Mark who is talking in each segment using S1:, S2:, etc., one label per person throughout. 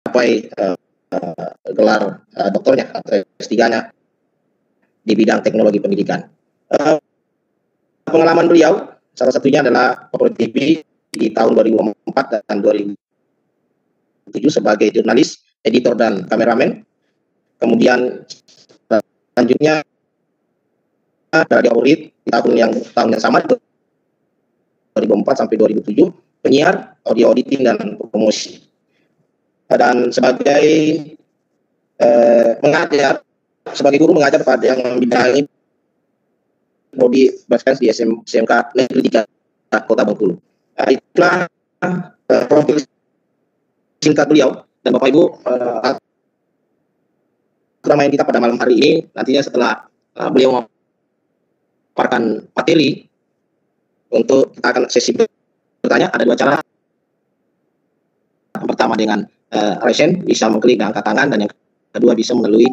S1: mencapai gelar doktornya atau S3-nya di bidang teknologi pendidikan. Pengalaman beliau salah satunya adalah Favorit TV di tahun 2004 dan 2007 sebagai jurnalis, editor dan kameramen. Kemudian selanjutnya dari Favorit di tahun yang sama 2004 sampai 2007 penyiar, audio editing dan promosi. Dan sebagai sebagai guru mengajar pada yang membidangi prodi bahasa di SMK Negeri 3 Kota Bengkulu. Itulah profil singkat beliau, dan Bapak Ibu keramaian kita pada malam hari ini nantinya setelah beliau memaparkan materi, untuk kita akan sesi bertanya. Ada dua cara. Yang pertama dengan raise hand, bisa mengklik dan angkat tangan, dan yang kedua bisa melalui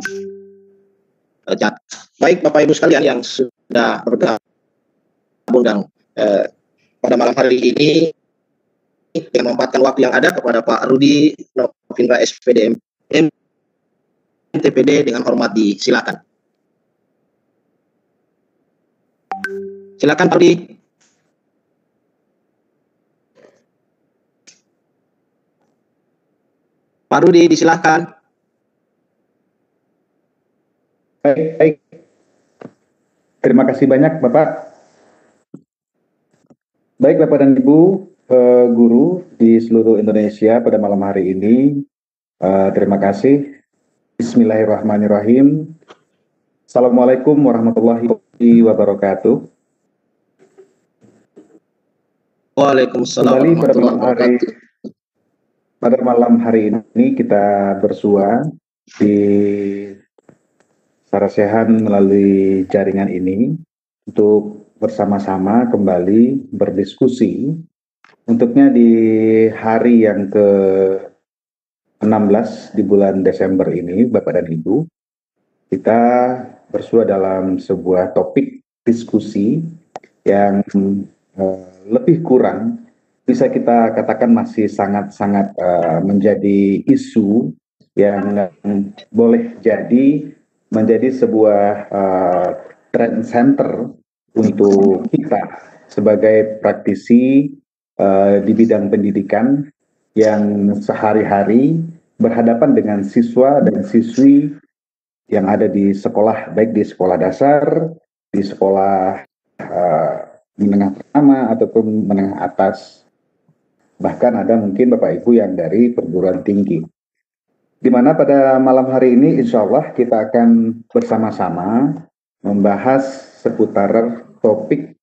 S1: chat. Baik Bapak Ibu sekalian yang sudah bergabung dan pada malam hari ini dengan memanfaatkan waktu yang ada, kepada Pak Rudi Novindra SPD MTPD dengan hormat disilakan. Silakan Pak Rudi. Pak Rudi, disilakan.
S2: Baik. Terima kasih banyak Bapak. Baik Bapak dan Ibu guru di seluruh Indonesia pada malam hari ini, terima kasih. Bismillahirrahmanirrahim. Assalamualaikum warahmatullahi wabarakatuh.
S1: Waalaikumsalam warahmatullahi wabarakatuh.
S2: Pada malam hari ini kita bersua di Sarasehan melalui jaringan ini untuk bersama-sama kembali berdiskusi. Untuknya di hari yang ke-16 di bulan Desember ini, Bapak dan Ibu, kita bersua dalam sebuah topik diskusi yang lebih kurang bisa kita katakan masih sangat-sangat menjadi isu yang boleh jadi menjadi sebuah trend center untuk kita sebagai praktisi di bidang pendidikan yang sehari-hari berhadapan dengan siswa dan siswi yang ada di sekolah, baik di sekolah dasar, di sekolah menengah pertama ataupun menengah atas, bahkan ada mungkin Bapak Ibu yang dari perguruan tinggi. Di mana pada malam hari ini insya Allah kita akan bersama-sama membahas seputar topik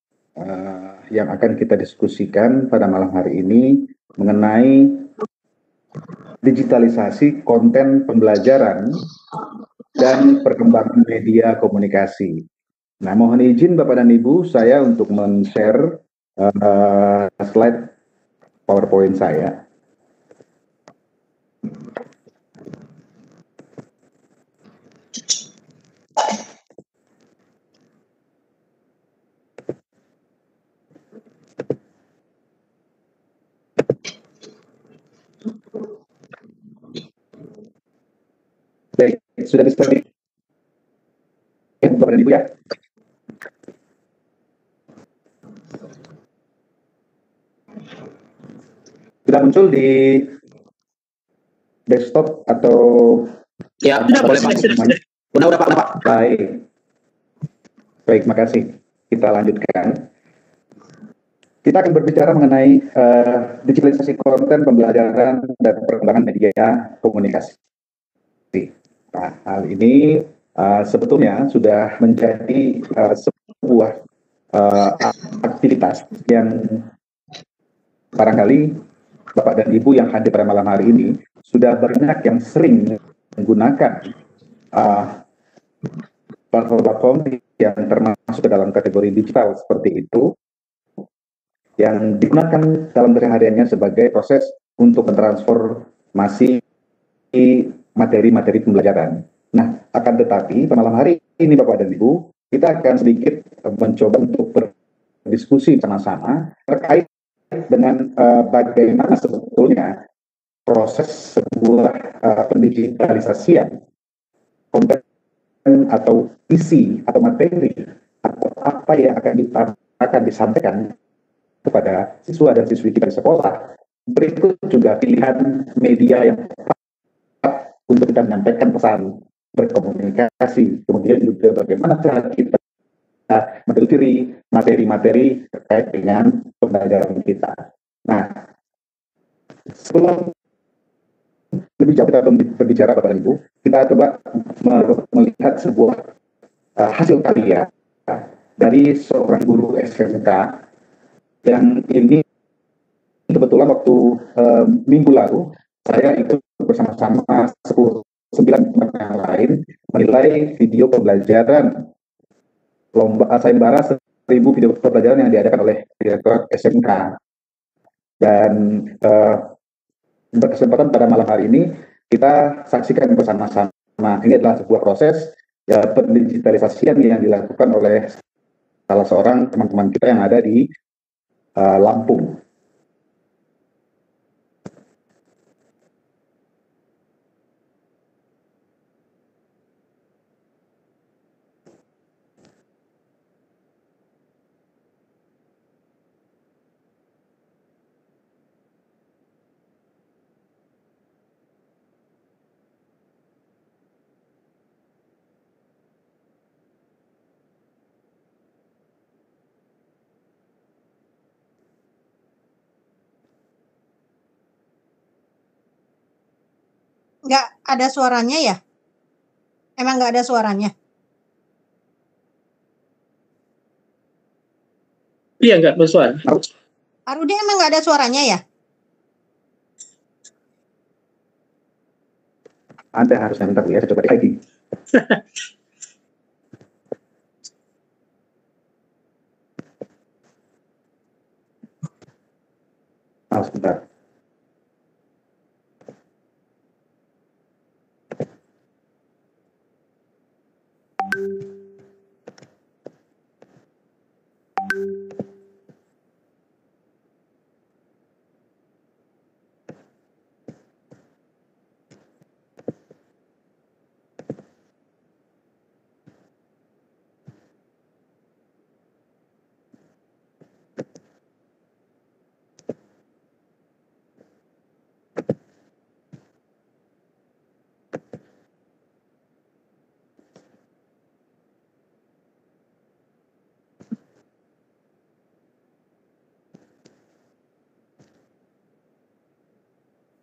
S2: yang akan kita diskusikan pada malam hari ini mengenai digitalisasi konten pembelajaran dan perkembangan media komunikasi. Nah, mohon izin Bapak dan Ibu saya untuk men-share slide PowerPoint saya. Baik, sudah bisa lihat Bapak dan Ibu ya? Sudah muncul di desktop atau
S1: ya? Udah Pak.
S2: Baik, makasih. Kita lanjutkan. Kita akan berbicara mengenai digitalisasi konten pembelajaran dan perkembangan media komunikasi. Nah, hal ini sebetulnya sudah menjadi sebuah aktivitas yang barangkali Bapak dan Ibu yang hadir pada malam hari ini sudah banyak yang sering menggunakan platform-platform yang termasuk ke dalam kategori digital seperti itu, yang digunakan dalam kesehariannya sebagai proses untuk mentransformasi materi-materi pembelajaran. Nah, akan tetapi pada malam hari ini Bapak dan Ibu, kita akan sedikit mencoba untuk berdiskusi sama-sama terkait dengan bagaimana sebetulnya proses sebuah pendigitalisasian konten atau isi atau materi atau apa yang akan disampaikan kepada siswa dan siswi kita di sekolah. Berikut juga pilihan media yang tepat untuk kita menyampaikan pesan, berkomunikasi, kemudian juga bagaimana cara kita meneliti materi-materi terkait dengan pembelajaran kita. Nah, sebelum lebih jauh kita berbicara Bapak dan Ibu, kita coba melihat sebuah hasil karya dari seorang guru SMK yang ini kebetulan waktu minggu lalu saya ikut bersama-sama 9 teman yang lain menilai video pembelajaran lomba sayembara 1000 video pembelajaran yang diadakan oleh Direktorat SMK. Dan berkesempatan pada malam hari ini kita saksikan bersama-sama. Ini adalah sebuah proses pendigitalisasian yang dilakukan oleh salah seorang teman-teman kita yang ada di Lampung.
S3: Nggak ada suaranya ya? Emang nggak ada suaranya?
S4: Iya, nggak bersuara.
S3: Pak Rudi emang nggak ada suaranya ya?
S2: Anda harus bentar ya, saya coba lagi. Sebentar.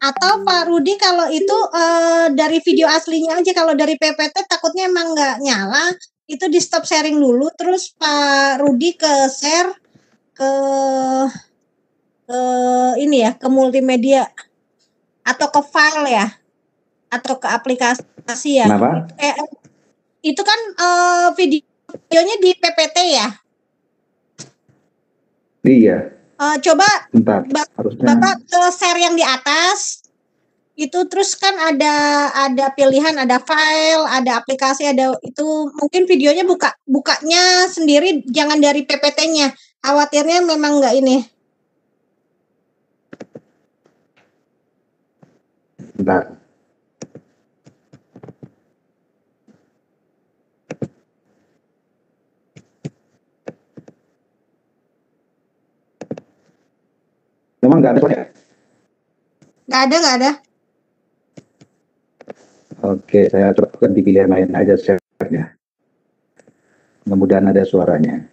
S3: Atau Pak Rudi kalau itu dari video aslinya aja, kalau dari PPT takutnya emang nggak nyala, itu di stop sharing dulu, terus Pak Rudi ke share ke ini ya, ke multimedia atau ke file ya, atau ke aplikasi ya.
S2: Kenapa?
S3: Itu kan videonya di PPT ya?
S2: Iya.
S3: Coba
S2: Bentar,
S3: Bapak ke share yang di atas itu, terus kan ada pilihan, ada file, ada aplikasi, ada itu, mungkin videonya bukanya sendiri, jangan dari PPT-nya. Khawatirnya memang nggak ini.
S2: Bentar. Memang nggak ada suaranya?
S3: Nggak ada.
S2: Oke, saya coba ganti pilihan lain aja share-nya. Mudah-mudahan ada suaranya.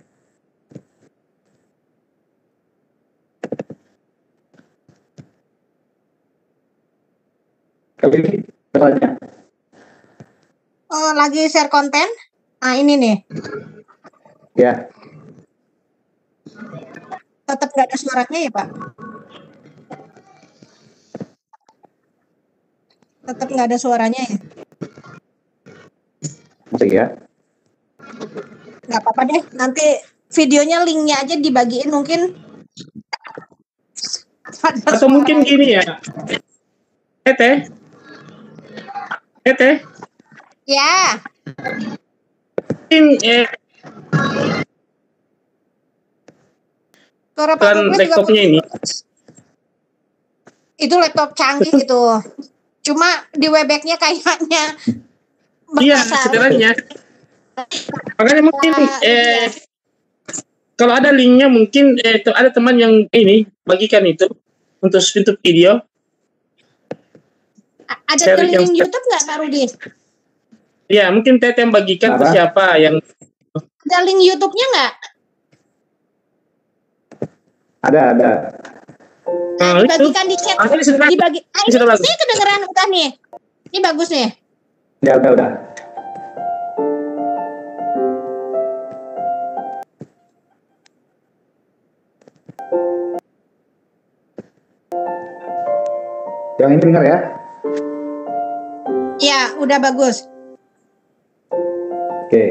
S2: Kali ini suaranya.
S3: Lagi share konten. Nah, ini nih.
S2: Ya.
S3: Tetap nggak ada suaranya ya, Pak? Tetap nggak ada suaranya ya?
S2: Masih ya?
S3: Nggak apa-apa deh, nanti videonya linknya aja dibagiin mungkin.
S4: Atau mungkin gini ya, Teh.
S3: Ya.
S4: Mungkin
S3: Suara Pak Rudi juga
S4: laptopnya ini.
S3: Itu laptop canggih itu. Cuma di Webex-nya kayaknya
S4: Iya,
S3: bermasalah.
S4: sebenarnya. Makanya mungkin
S3: Iya.
S4: kalau ada linknya mungkin ada teman yang ini bagikan itu untuk video.
S3: Ada
S4: Share yang-
S3: link YouTube nggak, Pak Rudi?
S4: Ya, mungkin Teteh yang bagikan ke
S2: Apa?
S4: siapa yang
S3: Ada link YouTube-nya nggak?
S2: Ada.
S3: Nah, dibagikan di chat.
S4: Ini sudah
S3: Dibagi.
S4: ini sudah bagus.
S3: Saya kedengeran udah nih. Ini bagus nih.
S2: Ya, udah. Yang ini dengar ya?
S3: Ya, udah bagus.
S2: Oke.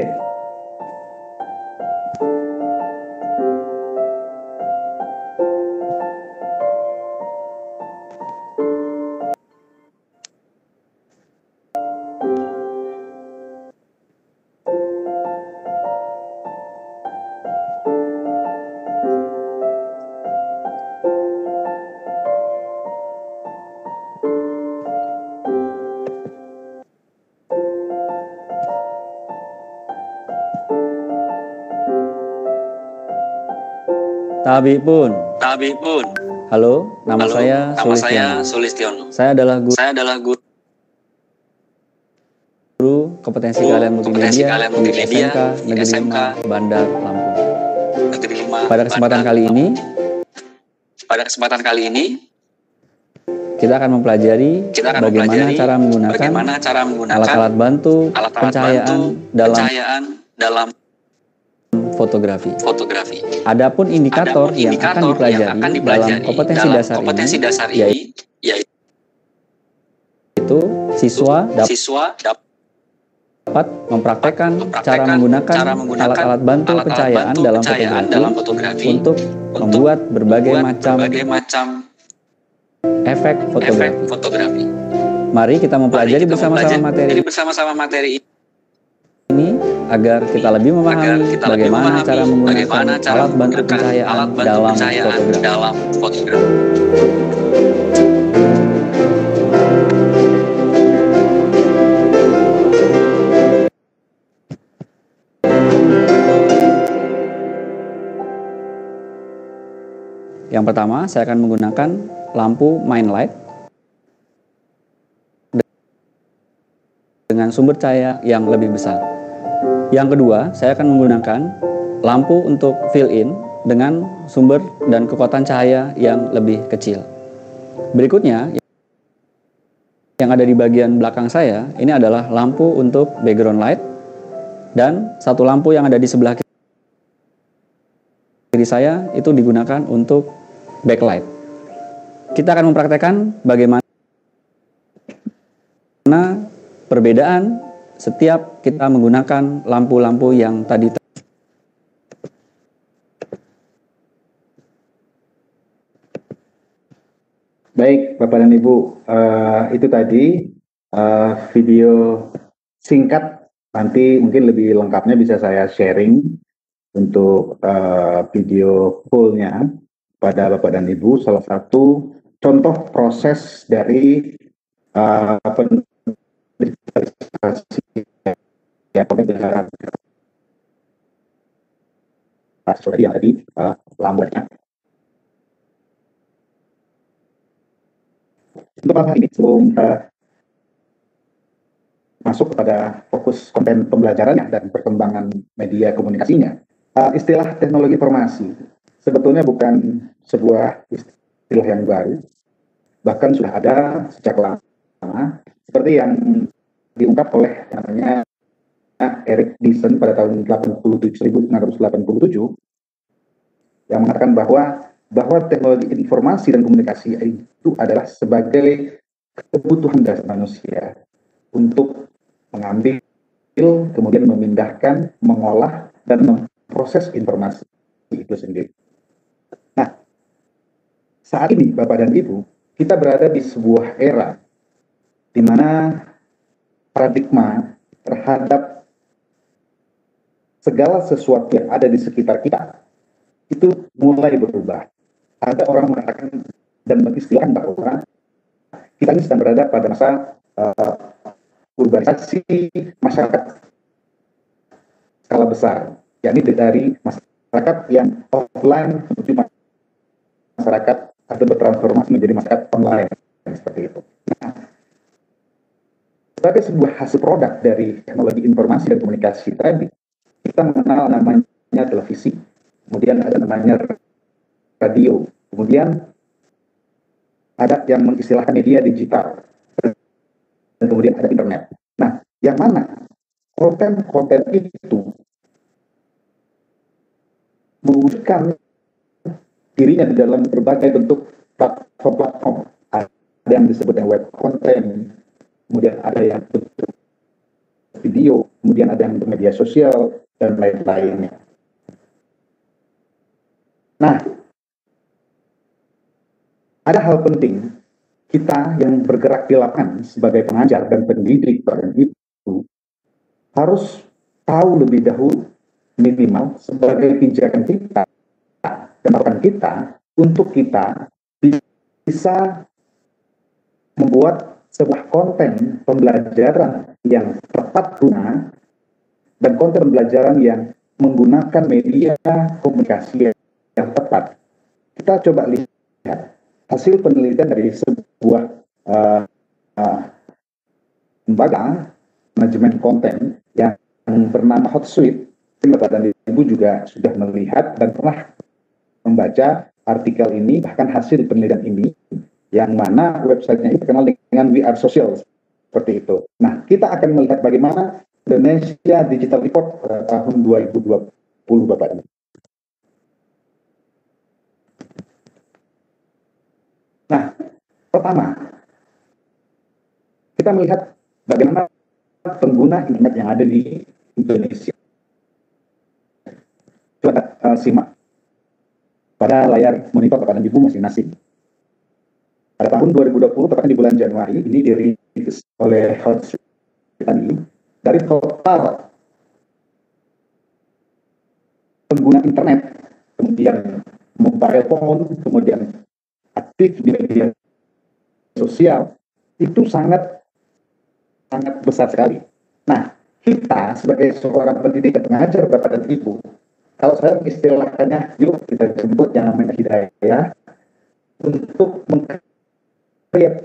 S5: Tabi pun. Halo, nama saya
S6: Sulistiono.
S5: Saya adalah guru kompetensi kalian multimedia di SMK Negeri 5 Bandar Lampung. Pada kesempatan kali ini, kita akan mempelajari bagaimana cara menggunakan alat-alat bantu pencahayaan dalam fotografi. Adapun indikator yang akan dipelajari dalam kompetensi dasar ini yaitu siswa dapat mempraktekkan cara menggunakan alat-alat bantu pencahayaan dalam fotografi untuk membuat berbagai macam efek fotografi. Mari kita mempelajari bersama-sama materi ini agar kita lebih memahami bagaimana cara menggunakan alat bantu pencahayaan dalam fotografi. Yang pertama, saya akan menggunakan lampu main light dengan sumber cahaya yang lebih besar. Yang kedua, saya akan menggunakan lampu untuk fill in dengan sumber dan kekuatan cahaya yang lebih kecil. Berikutnya, yang ada di bagian belakang saya, ini adalah lampu untuk background light dan satu lampu yang ada di sebelah kiri saya itu digunakan untuk backlight. Kita akan mempraktekkan bagaimana perbedaan setiap kita menggunakan lampu-lampu yang tadi.
S2: Baik, Bapak dan Ibu, itu tadi video singkat. Nanti mungkin lebih lengkapnya bisa saya sharing untuk video fullnya pada Bapak dan Ibu. Salah satu contoh proses dari ya pembedahan yang tadi lampunya. Untuk hal ini sebelum masuk kepada fokus konten pembelajarannya dan perkembangan media komunikasinya, istilah teknologi informasi sebetulnya bukan sebuah istilah yang baru, bahkan sudah ada sejak lama, seperti yang diungkap oleh namanya Eric Dyson pada tahun 1987 yang mengatakan bahwa teknologi informasi dan komunikasi itu adalah sebagai kebutuhan dasar manusia untuk mengambil, kemudian memindahkan, mengolah, dan memproses informasi itu sendiri. Nah, saat ini Bapak dan Ibu, kita berada di sebuah era di mana paradigma terhadap segala sesuatu yang ada di sekitar kita itu mulai berubah. Ada orang mengatakan dan mengistilahkan bahwa kita ini sedang berada pada masa urbanisasi masyarakat skala besar, yakni dari masyarakat yang offline menuju masyarakat atau bertransformasi menjadi masyarakat online, seperti itu. Nah, sebagai sebuah hasil produk dari teknologi informasi dan komunikasi tadi, kita mengenal namanya televisi, kemudian ada namanya radio, kemudian ada yang mengistilahkan media digital, dan kemudian ada internet. Nah, yang mana konten-konten itu mewujudkan dirinya di dalam berbagai bentuk platform-platform. Ada yang disebut dengan web content, kemudian ada yang bentuk video, kemudian ada yang bentuk media sosial, dan lain-lainnya. Nah, ada hal penting kita yang bergerak di lapangan sebagai pengajar dan pendidik dan itu harus tahu lebih dahulu minimal sebagai pijakan kita dan harapan kita untuk kita bisa membuat sebuah konten pembelajaran yang tepat guna dan konten pembelajaran yang menggunakan media komunikasi yang tepat. Kita coba lihat hasil penelitian dari sebuah lembaga manajemen konten yang bernama Hotsuite. Bapak dan Ibu juga sudah melihat dan pernah membaca artikel ini, bahkan hasil penelitian ini, yang mana websitenya itu dikenal dengan We Are Social, seperti itu. Nah, kita akan melihat bagaimana Indonesia Digital Report tahun 2020, Bapak Ibu. Nah, pertama, kita melihat bagaimana pengguna internet yang ada di Indonesia. Coba simak pada layar monitor Bapak dan Ibu masing-masing. Pada tahun 2020, tepatnya di bulan Januari, ini dirilis oleh Hotsuite tadi, dari total pengguna internet, kemudian mobile phone, kemudian aktif di media sosial, itu sangat besar sekali. Nah, kita sebagai seorang pendidik dan pengajar Bapak dan Ibu, kalau saya mengistilahkannya, yuk kita jemput yang namanya hidayah untuk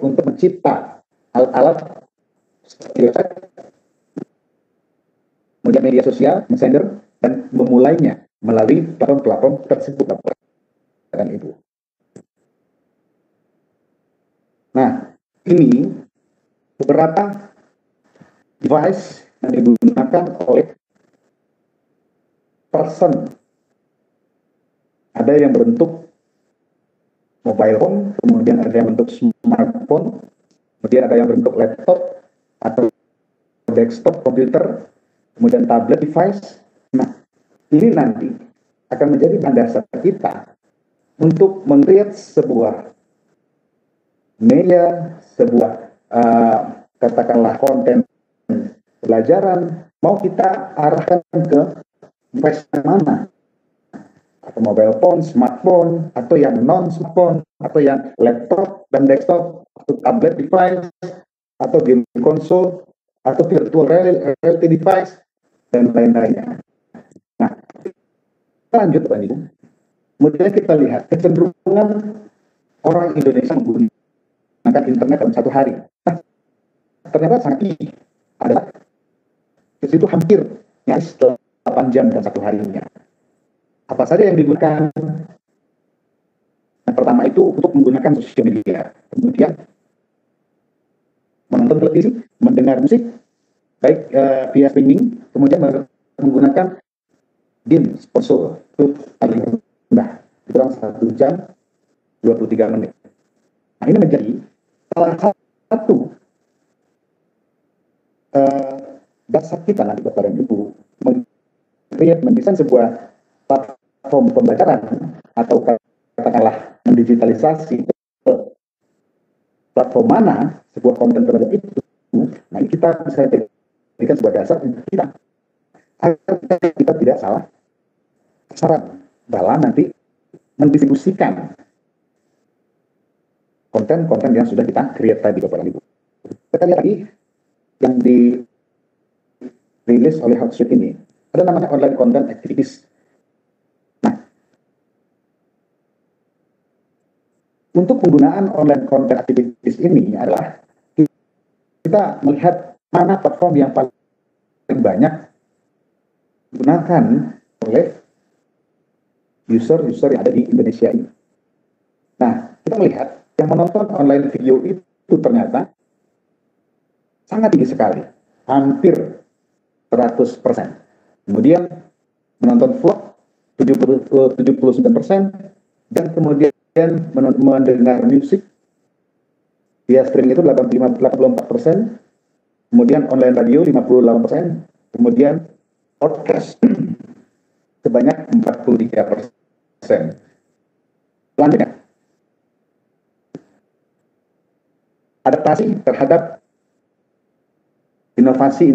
S2: untuk mencipta alat-alat seperti website, kemudian media sosial, messenger, dan memulainya melalui platform-platform tersebut, Bapak dan Ibu. Nah, ini beberapa device yang digunakan oleh person. Ada yang berbentuk mobile phone, kemudian ada yang bentuk smartphone, kemudian ada yang bentuk laptop atau desktop komputer, kemudian tablet device. Nah, ini nanti akan menjadi bahan dasar kita untuk meng-create sebuah media, sebuah katakanlah konten pelajaran, mau kita arahkan ke device mana, atau mobile phone, smartphone, atau yang non-smartphone, atau yang laptop dan desktop, atau tablet device, atau game console, atau virtual reality device, dan lain-lainnya. Nah, kita lanjut, Pak Ibu. Kemudian kita lihat kecenderungan orang Indonesia menggunakan internet dalam satu hari. Nah, ternyata sangat tinggi. Adalah di situ hampir nyaris 8 jam dalam satu harinya. Apa saja yang digunakan? Yang pertama itu untuk menggunakan sosial media, kemudian menonton televisi, mendengar musik, baik via streaming, kemudian menggunakan game sponsor itu paling rendah, kurang 1 jam 23 menit. Nah, ini menjadi salah satu dasar kita nanti Bapak dan Ibu mendesain sebuah platform pembelajaran atau katakanlah mendigitalisasi ke platform mana sebuah konten pembelajaran itu. Nah, ini kita bisa jadikan sebuah dasar untuk kita agar kita tidak salah sasaran dalam nanti mendistribusikan konten-konten yang sudah kita create tadi Bapak dan Ibu. Kita lihat lagi yang dirilis oleh Hootsuite ini, ada namanya online content activities. Nah, untuk penggunaan online content activities ini adalah kita melihat mana platform yang paling banyak digunakan oleh user-user yang ada di Indonesia ini. Nah, kita melihat yang menonton online video itu ternyata sangat tinggi sekali, hampir 100%. Kemudian menonton vlog 79%, dan kemudian mendengar musik via streaming itu 84%, kemudian online radio 58%, kemudian podcast sebanyak 43%. Selanjutnya, adaptasi terhadap inovasi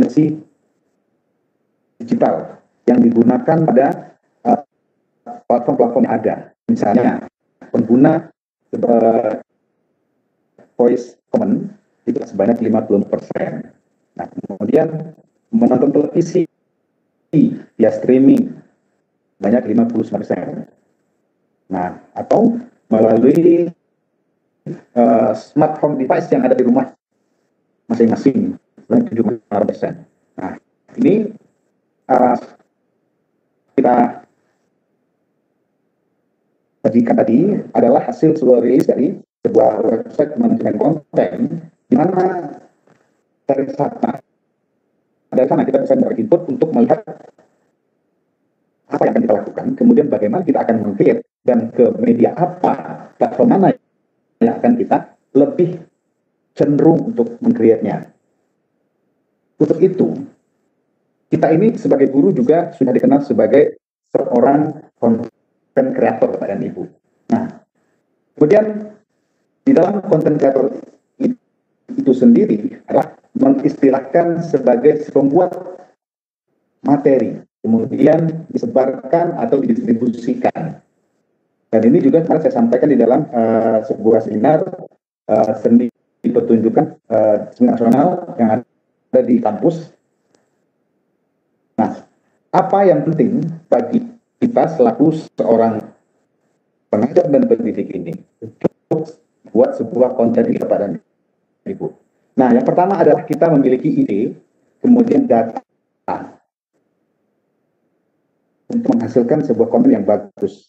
S2: digital yang digunakan pada platform-platform yang ada. Misalnya, pengguna voice command itu sebanyak 50%. Nah, kemudian menonton televisi via streaming banyak 59%. Nah, atau melalui smart home device yang ada di rumah masing-masing banyak 75%. Nah, ini kita bagikan tadi adalah hasil sebuah rilis dari sebuah website manajemen konten, di mana dari sana kita bisa berinput untuk melihat apa yang akan kita lakukan, kemudian bagaimana kita akan meng-create, dan ke media apa, platform mana yang akan kita lebih cenderung untuk meng-create-nya. Untuk itu, kita ini sebagai guru juga sudah dikenal sebagai seorang content creator, Bapak dan Ibu. Nah, kemudian di dalam content creator itu sendiri adalah mengistilahkan sebagai pembuat materi, kemudian disebarkan atau didistribusikan. Dan ini juga saya sampaikan di dalam sebuah seminar seni pertunjukan seminar nasional yang ada di kampus. Nah, apa yang penting bagi kita selaku seorang pengajar dan pendidik ini untuk buat sebuah konten ini kepada Ibu. Nah, yang pertama adalah kita memiliki ide, kemudian data untuk menghasilkan sebuah konten yang bagus.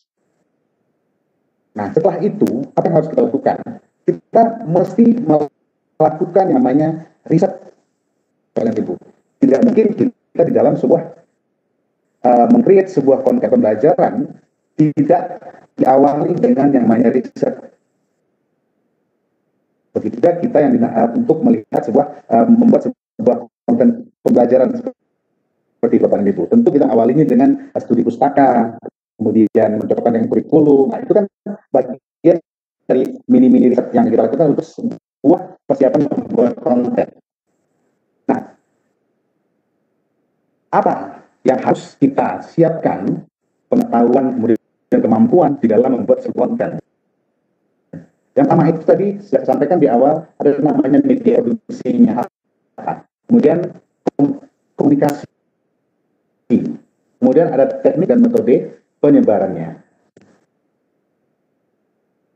S2: Nah, setelah itu, apa yang harus kita lakukan? Kita mesti melakukan yang namanya riset, Bapak Ibu. Tidak mungkin kita di dalam sebuah meng-create sebuah konten pembelajaran tidak diawali dengan yang namanya riset. Begitu juga kita yang untuk melihat membuat sebuah konten pembelajaran seperti Bapak dan Ibu. Tentu kita awalinya dengan studi pustaka, kemudian mencocokkan dengan kurikulum. Nah, itu kan bagian dari mini-mini riset yang kita lakukan untuk sebuah persiapan membuat konten. Nah, apa yang harus kita siapkan, pengetahuan kemudian kemampuan di dalam membuat sebuah konten? Yang pertama itu tadi saya sampaikan di awal, ada namanya media produksinya, kemudian komunikasi, kemudian ada teknik dan metode penyebarannya.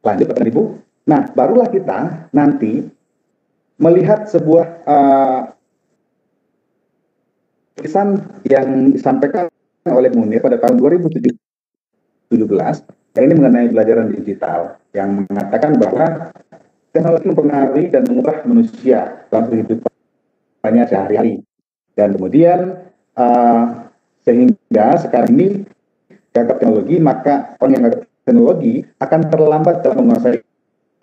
S2: Lanjut Bapak Ibu. Nah, barulah kita nanti melihat sebuah tulisan yang disampaikan oleh Munir pada tahun 2017, yang ini mengenai pelajaran digital, yang mengatakan bahwa teknologi mempengaruhi dan mengubah manusia dalam kehidupannya sehari-hari. Dan kemudian sehingga sekarang ini gagap teknologi, maka orang yang gagap teknologi akan terlambat dalam menguasai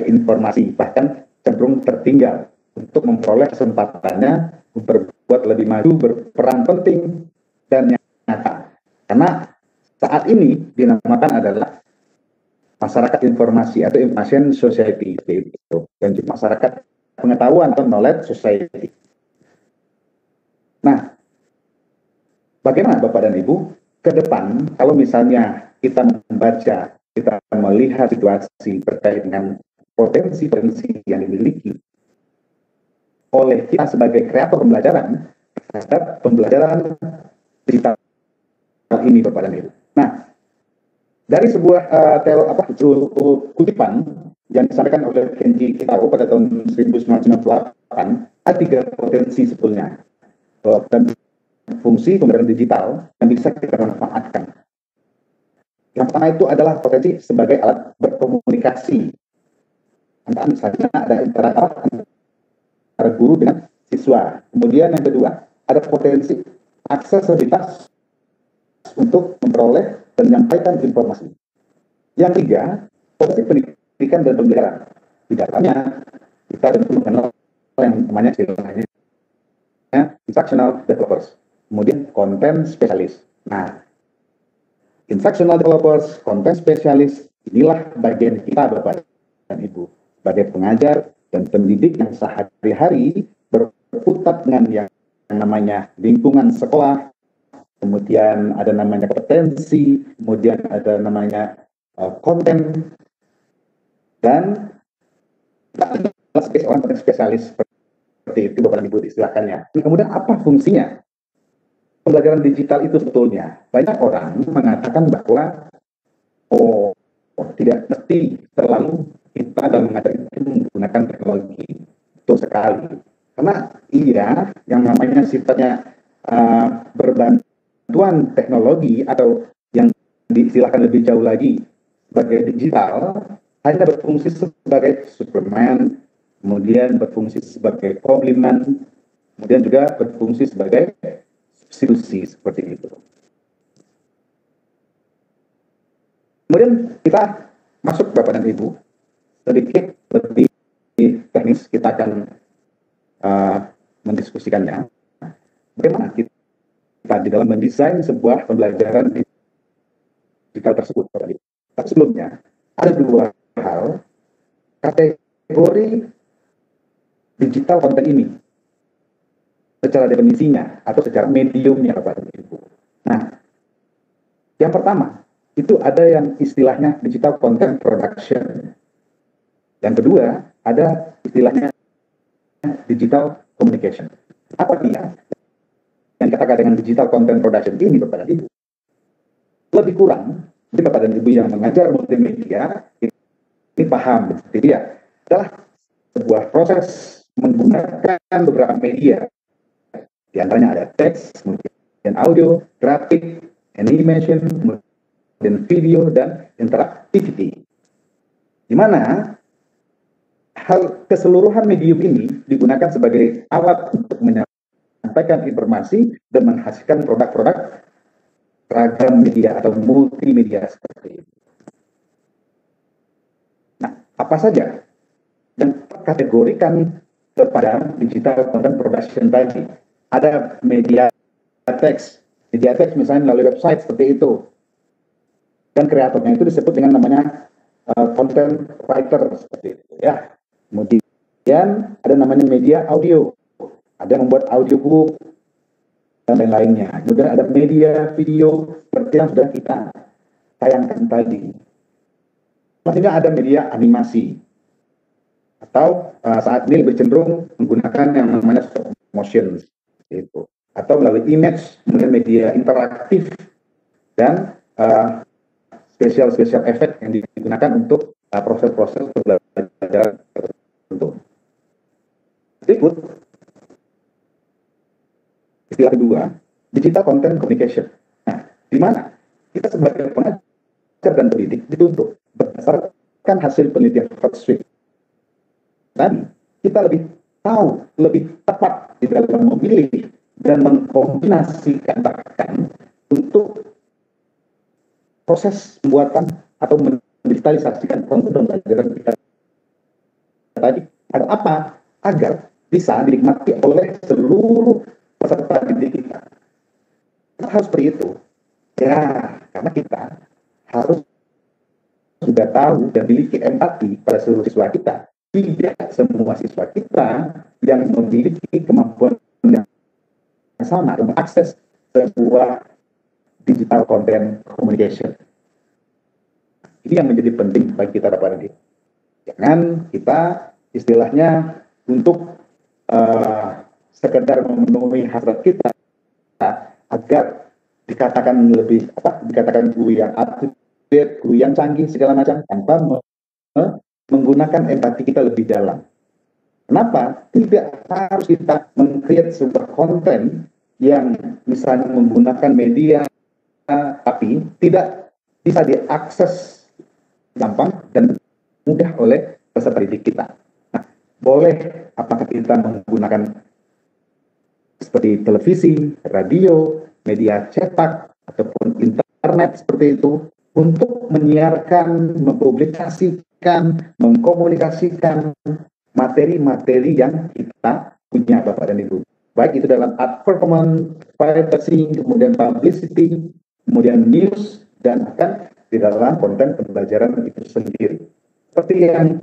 S2: informasi, bahkan cenderung tertinggal untuk memperoleh kesempatannya berbuat lebih maju, berperan penting dan nyata. Karena saat ini dinamakan adalah masyarakat informasi atau information society, dan juga masyarakat pengetahuan atau knowledge society. Nah, bagaimana Bapak dan Ibu ke depan kalau misalnya kita membaca, kita melihat situasi terkait dengan potensi-potensi yang dimiliki oleh kita sebagai kreator pembelajaran terhadap pembelajaran digital ini, Bapak dan Ibu. Nah, dari sebuah kutipan yang disampaikan oleh Kenji Kitao pada tahun 1998, ada 3 potensi sebetulnya dan fungsi pembelajaran digital yang bisa kita manfaatkan. Yang pertama itu adalah potensi sebagai alat berkomunikasi. Misalnya ada antara guru dengan siswa. Kemudian yang kedua, ada potensi aksesibilitas untuk memperoleh dan menyampaikan informasi. Yang tiga, potensi pendidikan dan pembelajaran. Di dalamnya kita tentu mengenal yang namanya istilahnya instructional developers. Kemudian content specialist. Nah, instructional developers, content specialist, inilah bagian kita Bapak dan Ibu sebagai pengajar dan pendidik yang sehari-hari berkutat dengan yang namanya lingkungan sekolah, kemudian ada namanya kompetensi, kemudian ada namanya konten, dan sebagai seorang content spesialis seperti itu Bapak dan Ibu istilahkannya. Kemudian apa fungsinya pembelajaran digital itu sebetulnya? Banyak orang mengatakan bahwa tidak mesti terlalu kita dalam mengajar itu menggunakan teknologi. Betul sekali. Karena iya, yang namanya sifatnya berbantuan teknologi atau yang diistilahkan lebih jauh lagi sebagai digital hanya berfungsi sebagai suplemen, kemudian berfungsi sebagai komplement, kemudian juga berfungsi sebagai substitusi seperti itu. Kemudian kita masuk Bapak dan Ibu sedikit lebih teknis, kita akan mendiskusikannya. Bagaimana kita di dalam mendesain sebuah pembelajaran digital tersebut, Bapak Ibu. Tapi sebelumnya ada 2 hal kategori digital konten ini secara definisinya atau secara mediumnya, Bapak Ibu. Nah, yang pertama itu ada yang istilahnya digital content production. Yang kedua ada istilahnya digital communication. Apa dia yang dikatakan dengan digital content production ini, Bapak dan Ibu? Lebih kurang, jadi Bapak dan Ibu yang mengajar multimedia ini paham, dia adalah sebuah proses menggunakan beberapa media. Di antaranya ada teks, kemudian audio, grafik, animation, kemudian video, dan interactivity. Di mana keseluruhan medium ini digunakan sebagai alat untuk menyampaikan informasi dan menghasilkan produk-produk ragam media atau multimedia seperti itu. Nah, apa saja yang terkategorikan kepada digital content production tadi? Ada media teks misalnya melalui website seperti itu, dan kreatornya itu disebut dengan namanya content writer seperti itu ya. Kemudian ada namanya media audio, ada yang membuat audiobook dan lain-lainnya. Kemudian ada media video seperti yang sudah kita tayangkan tadi. Selanjutnya ada media animasi, atau saat ini lebih cenderung menggunakan yang namanya stop motion itu, atau melalui image, kemudian media interaktif dan spesial efek yang digunakan untuk proses-proses pembelajaran tertentu. Berikut istilah kedua, digital content communication. Nah, di mana kita sebagai pengajar dan pendidik dituntut berdasarkan hasil penelitian Hootsuite. Dan kita lebih tahu, lebih tepat di dalam memilih dan mengkombinasikan bahkan untuk proses pembuatan atau mendigitalisasikan konten pembelajaran kita tadi ada apa agar bisa dinikmati oleh seluruh peserta didik kita. Kita harus seperti itu ya, karena kita harus sudah tahu dan memiliki empati pada seluruh siswa kita. Tidak semua siswa kita yang memiliki kemampuan yang sama untuk mengakses sebuah digital content communication. Ini yang menjadi penting bagi kita Bapak dan Ibu. Jangan kita istilahnya untuk sekedar memenuhi hasrat kita agar dikatakan guru yang up to date, guru yang canggih segala macam, tanpa menggunakan empati kita lebih dalam. Kenapa? Tidak harus kita meng-create sebuah konten yang misalnya menggunakan media tapi tidak bisa diakses gampang dan mudah oleh peserta didik kita. Nah, boleh apakah kita menggunakan seperti televisi, radio, media cetak, ataupun internet seperti itu untuk menyiarkan, mempublikasikan, mengkomunikasikan materi-materi yang kita punya Bapak dan Ibu. Baik itu dalam art performance, privacy, kemudian publicity, kemudian news, dan bahkan di dalam konten pembelajaran itu sendiri. Seperti yang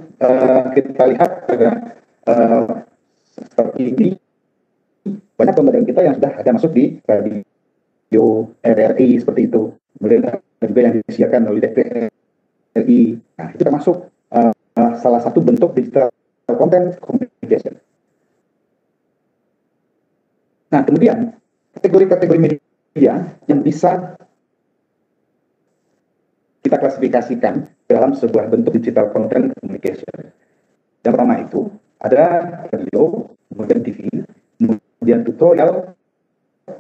S2: kita lihat pada seperti ini, banyak pembelajaran kita yang sudah ada masuk di radio RRI seperti itu. Kemudian juga yang disiarkan oleh TVRI. Nah, itu termasuk salah satu bentuk digital content communication. Nah, kemudian kategori-kategori media yang bisa kita klasifikasikan dalam sebuah bentuk digital content communication. Yang pertama itu ada radio, kemudian TV, kemudian tutorial,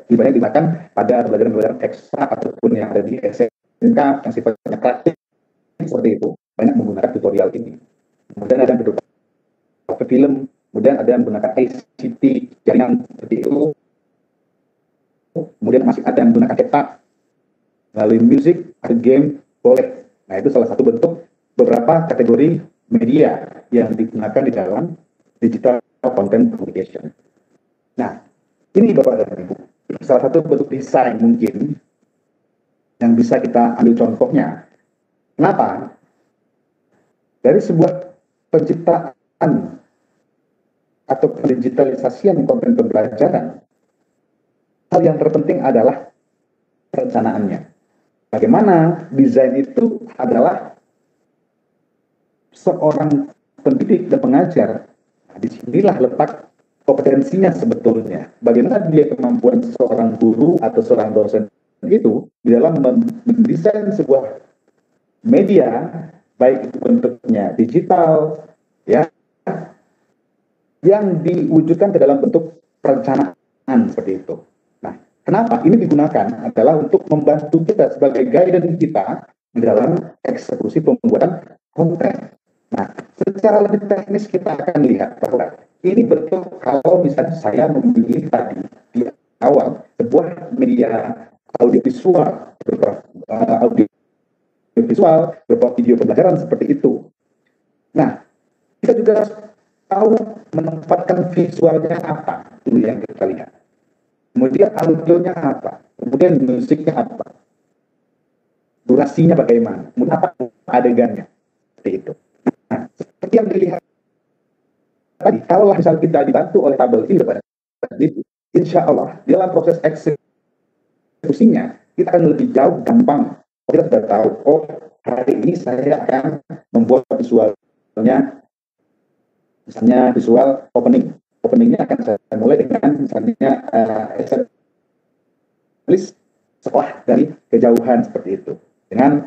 S2: banyak digunakan pada pelajaran-pelajaran ekstra ataupun yang ada di SMK yang sifatnya praktik seperti itu, banyak menggunakan tutorial ini. Kemudian ada yang berupa film, kemudian ada yang menggunakan ICT jaringan seperti itu. Kemudian masih ada yang menggunakan cetak, melalui musik, ada game, boleh. Nah, itu salah satu bentuk beberapa kategori media yang digunakan di dalam digital content communication. Nah, ini Bapak dan Ibu, salah satu bentuk desain mungkin yang bisa kita ambil contohnya. Kenapa? Dari sebuah penciptaan atau pendigitalisasian konten pembelajaran, hal yang terpenting adalah perencanaannya. Bagaimana desain itu adalah seorang pendidik dan pengajar. Nah, disinilah letak kompetensinya sebetulnya. Bagaimana dia kemampuan seorang guru atau seorang dosen itu di dalam mendesain sebuah media, baik itu bentuknya digital, ya, yang diwujudkan ke dalam bentuk perencanaan seperti itu. Nah, kenapa ini digunakan adalah untuk membantu kita sebagai guidance kita di dalam eksekusi pembuatan konten. Nah, secara lebih teknis kita akan lihat bahwa ini bentuk kalau misalnya saya memilih tadi di awal sebuah media audiovisual berupa video pembelajaran seperti itu. Nah, kita juga harus tahu menempatkan visualnya apa dulu yang kita lihat. Kemudian audionya apa, kemudian musiknya apa, durasinya bagaimana, kemudian apa adegannya, seperti itu. Nah, seperti yang dilihat tadi, kalau misalnya kita dibantu oleh tabel ini kepada itu, insya Allah dalam proses eksekusinya kita akan lebih jauh gampang. Kita sudah tahu, oh hari ini saya akan membuat visualnya, misalnya visual opening. Openingnya akan saya mulai dengan misalnya setelah dari kejauhan seperti itu. Dengan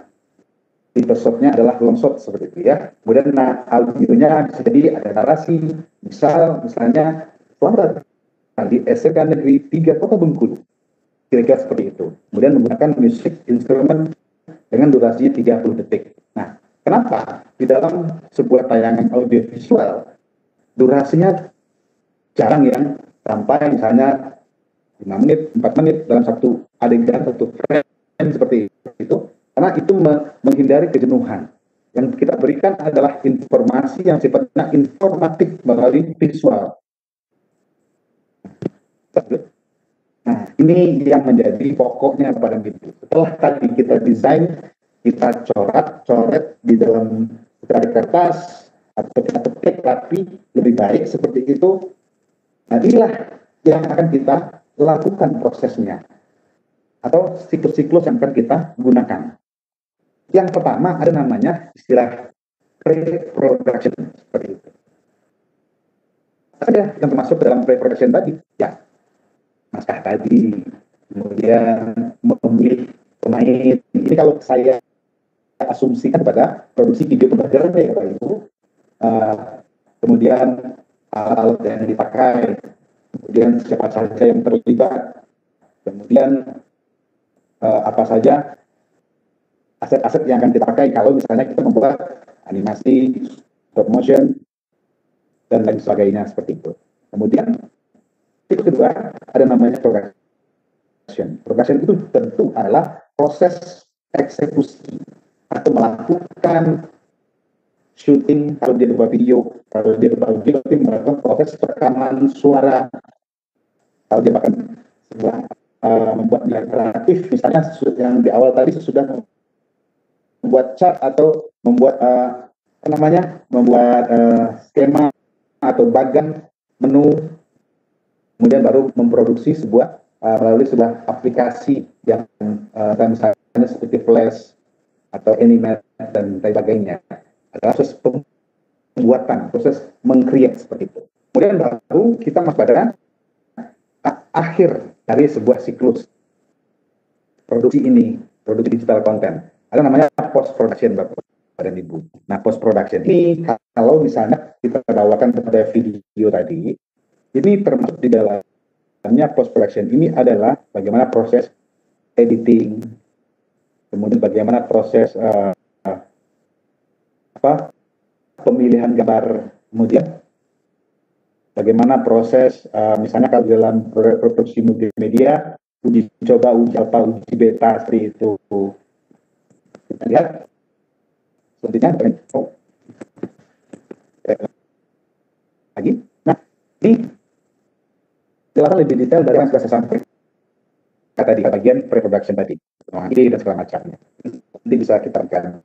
S2: tipe shotnya adalah long shot seperti itu ya. Kemudian audionya bisa jadi ada narasi, misalnya selamat di SMK Negeri 3 Kota Bengkulu. Kira-kira seperti itu. Kemudian menggunakan musik instrumen dengan durasi 30 detik. Nah, kenapa di dalam sebuah tayangan audiovisual durasinya jarang yang sampai misalnya 5 menit, 4 menit dalam satu adegan, satu frame seperti itu, karena itu menghindari kejenuhan. Yang kita berikan adalah informasi yang sifatnya informatif melalui visual. Nah, ini yang menjadi pokoknya pada itu. Setelah tadi kita desain, kita coret di dalam kertas atau kita ketik rapi lebih baik seperti itu. Nah, inilah yang akan kita lakukan prosesnya atau siklus-siklus yang akan kita gunakan. Yang pertama ada namanya istilah pre-production seperti itu. Ada yang termasuk dalam pre-production tadi, ya naskah tadi, kemudian memilih pemain. Ini kalau saya asumsikan pada produksi video pembelajaran ya Bapak Ibu, kemudian alat yang dipakai, kemudian siapa saja yang terlibat, kemudian apa saja aset-aset yang akan kita pakai kalau misalnya kita membuat animasi, stop motion, dan lain sebagainya seperti itu. Kemudian itu kedua ada namanya production. Production itu tentu adalah proses eksekusi atau melakukan syuting kalau dia berupa video, kalau dia berupa video itu melakukan proses rekaman suara. Kalau dia bahkan membuat nilai kreatif, misalnya yang di awal tadi sudah membuat chart atau membuat membuat skema atau bagan menu, kemudian baru memproduksi sebuah melalui sebuah aplikasi yang misalnya seperti Flash atau Animate dan sebagainya. Adalah proses pembuatan, proses meng-create seperti itu. Kemudian baru kita masuk pada akhir dari sebuah siklus produksi ini, produksi digital content. Ada namanya post production Bapak dan Ibu. Nah, post production ini kalau misalnya kita bawakan pada video tadi, ini termasuk di dalamnya post production ini adalah bagaimana proses editing, kemudian bagaimana proses pemilihan gambar, kemudian bagaimana proses misalnya kalau dalam produksi multimedia, uji coba, uji alfa, uji beta seperti itu. Kita lihat selanjutnya lagi. Nah, ini jelaskan lebih detail dari yang sudah saya sampaikan tadi bagian pre-production tadi, ide dan segala macamnya. Nanti bisa kita akan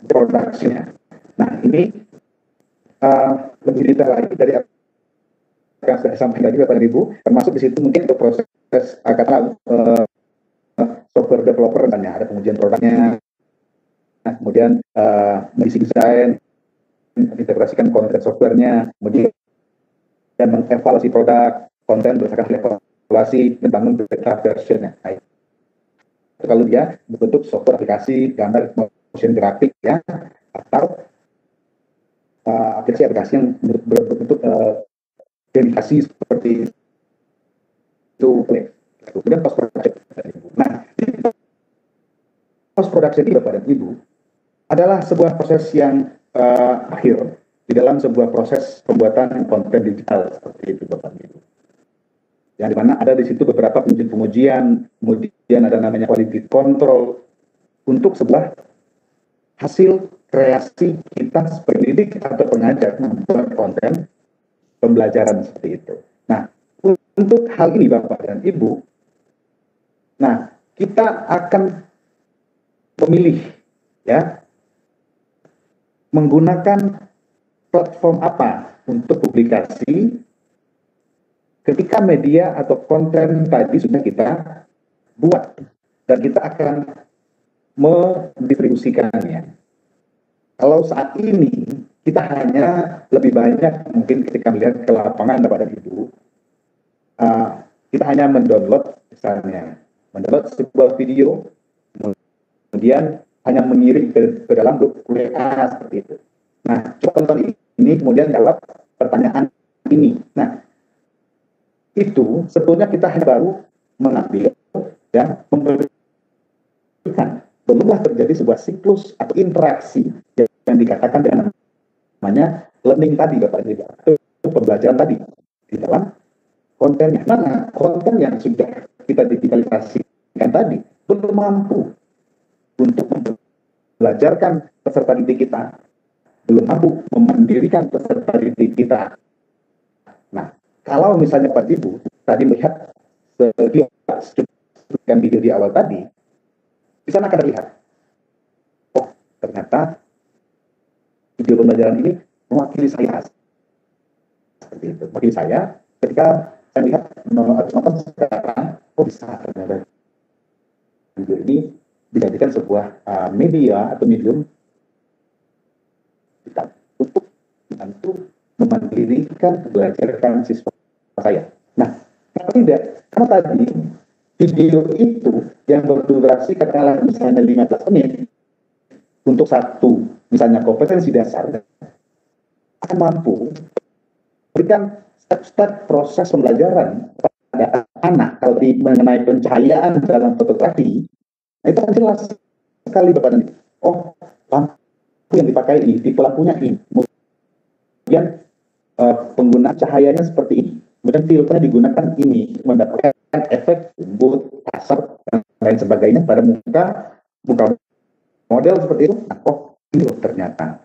S2: produksinya. Nah, ini lebih detail lagi dari apa yang saya sampaikan tadi Bapak dan Ibu, termasuk di situ mungkin untuk proses katakanlah software developer dan ada pengujian produknya, kemudian mengisi desain, integrasikan konten softwarenya, kemudian mengevaluasi produk, konten berdasarkan evaluasi, membangun beta versionnya. Nah, itu kalau dia berbentuk software aplikasi, gambar, motion grafik ya, atau aplikasi-aplikasi yang berbentuk dedikasi seperti itu. Kemudian post production. Nah, post production ini Bapak dan Ibu adalah sebuah proses yang akhir di dalam sebuah proses pembuatan konten digital seperti itu Bapak dan Ibu. Yang dimana ada di situ beberapa pengujian, kemudian ada namanya quality control untuk sebuah hasil kreasi kita sebagai pendidik atau pengajar membuat konten pembelajaran seperti itu. Nah, untuk hal ini Bapak dan Ibu, nah kita akan memilih ya menggunakan platform apa untuk publikasi ketika media atau konten tadi sudah kita buat dan kita akan mendistribusikannya. Kalau saat ini kita hanya lebih banyak mungkin ketika melihat ke lapangan Bapak dan Ibu, kita hanya mendownload misalnya, mendownload sebuah video, kemudian hanya mengirim ke dalam grup WA seperti itu. Nah, coba tonton ini, kemudian jawab pertanyaan ini. Nah, itu sebetulnya kita hanya baru mengambil dan memberikan. Belumlah terjadi sebuah siklus atau interaksi yang dikatakan dengan namanya learning tadi Bapak Ibu, itu pembelajaran tadi di dalam kontennya. Mana konten yang sudah kita digitalisasikan tadi belum mampu untuk belajarkan peserta didik kita, belum mampu memandirikan peserta didik kita. Nah, kalau misalnya Pak Ibu tadi melihat sekian video di awal tadi, di sana akan terlihat, oh ternyata video pembelajaran ini mewakili saya. Seperti itu, mewakili saya ketika saya melihat nonton sekarang, oh bisa ternyata video ini dijadikan sebuah media atau medium kita untuk membantu memandirikan belajar siswa saya. Nah, kenapa tidak? Karena tadi video itu yang berdurasi katakanlah misalnya 15 menit untuk satu misalnya kompetensi dasar akan mampu berikan step-step proses pembelajaran pada anak. Kalau mengenai pencahayaan dalam fotografi, itu kan jelas sekali Bapak dan Ibu. Oh, lampu yang dipakai ini, tipe lampunya ini. Kemudian penggunaan cahayanya seperti ini. Kemudian filternya digunakan ini, mendapatkan efek bulat, asap, dan lain sebagainya pada muka model seperti itu. Nah, oh, ini loh ternyata.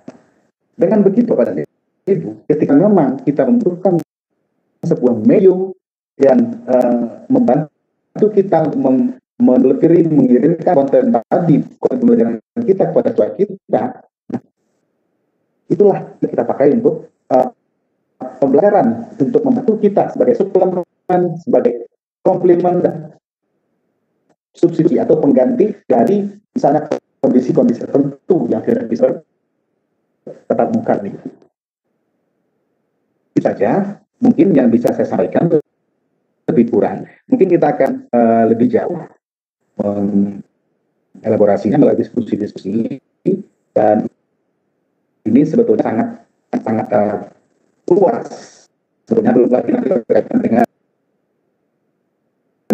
S2: Dengan begitu Bapak dan Ibu, ketika memang kita membutuhkan sebuah medium yang membantu kita mengirimkan konten tadi, konten pembelajaran kita kepada siswa kita, itulah yang kita pakai untuk pembelajaran, untuk membantu kita sebagai suplemen, sebagai komplement dan subsidi atau pengganti dari misalnya kondisi-kondisi tertentu yang tidak bisa tetap muka nih. Itu saja mungkin yang bisa saya sampaikan, lebih kurang. Mungkin kita akan lebih jauh mengelaborasinya melalui diskusi-diskusi, dan ini sebetulnya sangat luas. Sebetulnya belum lagi berkaitan dengan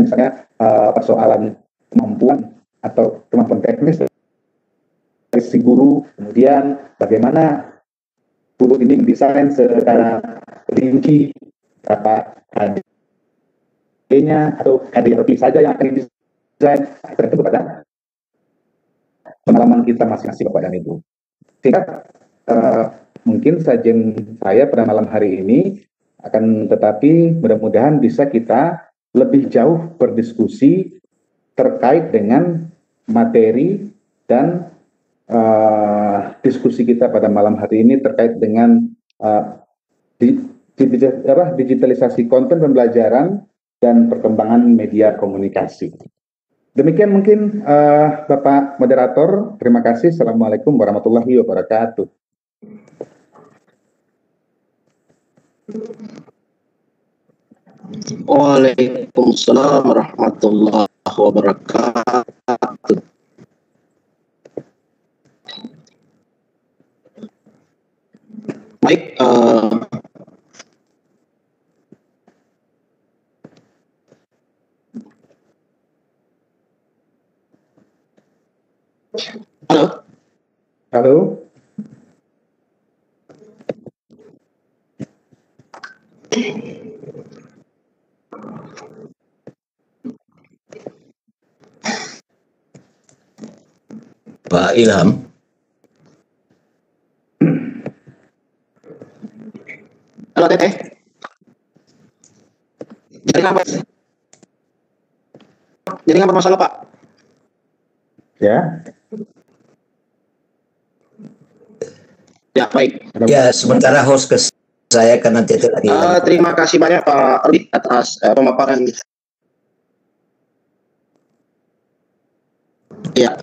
S2: misalnya persoalan kemampuan atau kemampuan teknis dari si guru, kemudian bagaimana guru ini mendesain secara rinci berapa HD-nya atau HDRP saja yang akan didesain. Itu kepada pengalaman kita masing-masing Bapak dan Ibu. Sehingga mungkin sajian saya pada malam hari ini akan, tetapi mudah-mudahan bisa kita lebih jauh berdiskusi terkait dengan materi dan diskusi kita pada malam hari ini terkait dengan digitalisasi konten pembelajaran dan perkembangan media komunikasi. Demikian mungkin Bapak Moderator, terima kasih. Assalamualaikum warahmatullahi wabarakatuh.
S1: Waalaikumsalam warahmatullahi wabarakatuh. Baik, halo.
S2: Halo.
S7: Pak Ilham.
S1: Halo Teteh. Jadi nggak bermasalah Pak?
S2: Ya.
S1: Ya baik.
S7: Ya, sementara host ke saya karena Teteh lagi.
S1: Terima kasih banyak Pak Rudi atas pemaparan. Ya.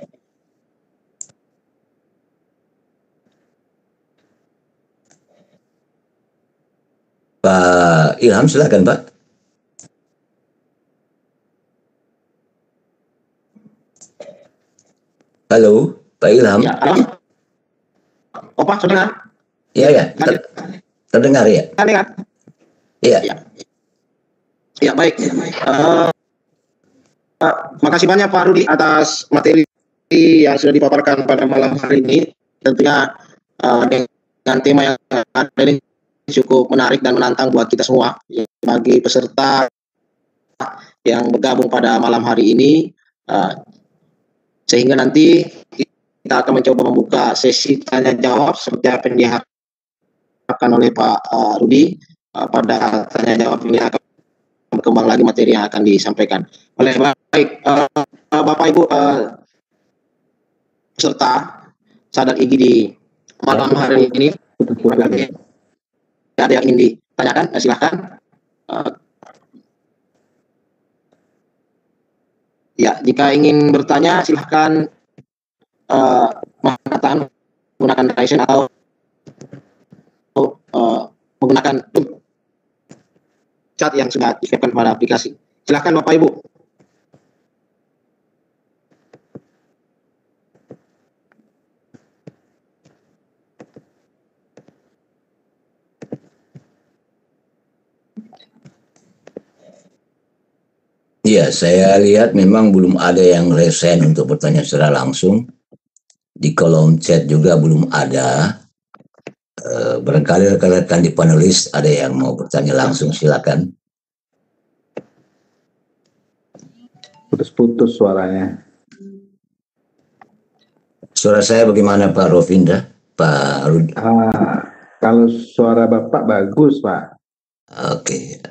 S7: Pak Ilham, silakan Pak. Halo, Pak Ilham.
S1: Ya, halo. Oh Pak, terdengar?
S7: Ya, terdengar ya.
S1: Terdengar?
S7: Iya.
S1: Ya baik. Makasih banyak Pak Rudi atas materi yang sudah dipaparkan pada malam hari ini. Tentunya dengan tema yang ada ini cukup menarik dan menantang buat kita semua, bagi peserta yang bergabung pada malam hari ini, sehingga nanti kita akan mencoba membuka sesi tanya jawab seperti apa yang diharapkan oleh Pak Rudi. Pada tanya jawab ini akan berkembang lagi materi yang akan disampaikan. Baik, Bapak Ibu peserta Sadar Igi di malam hari ini, ada yang ingin ditanyakan, silahkan. Ya, jika ingin bertanya silahkan perkataan menggunakan Ryzen atau menggunakan chat yang sudah disiapkan pada aplikasi. Silakan Bapak Ibu.
S7: Iya, saya lihat memang belum ada yang resen untuk bertanya secara langsung. Di kolom chat juga belum ada. Barangkali rekan-rekan di panelis ada yang mau bertanya langsung, silakan.
S2: Putus-putus suaranya.
S7: Suara saya bagaimana Pak Rovinda? Pak Rudi?
S2: Kalau suara Bapak bagus, Pak.
S7: Oke.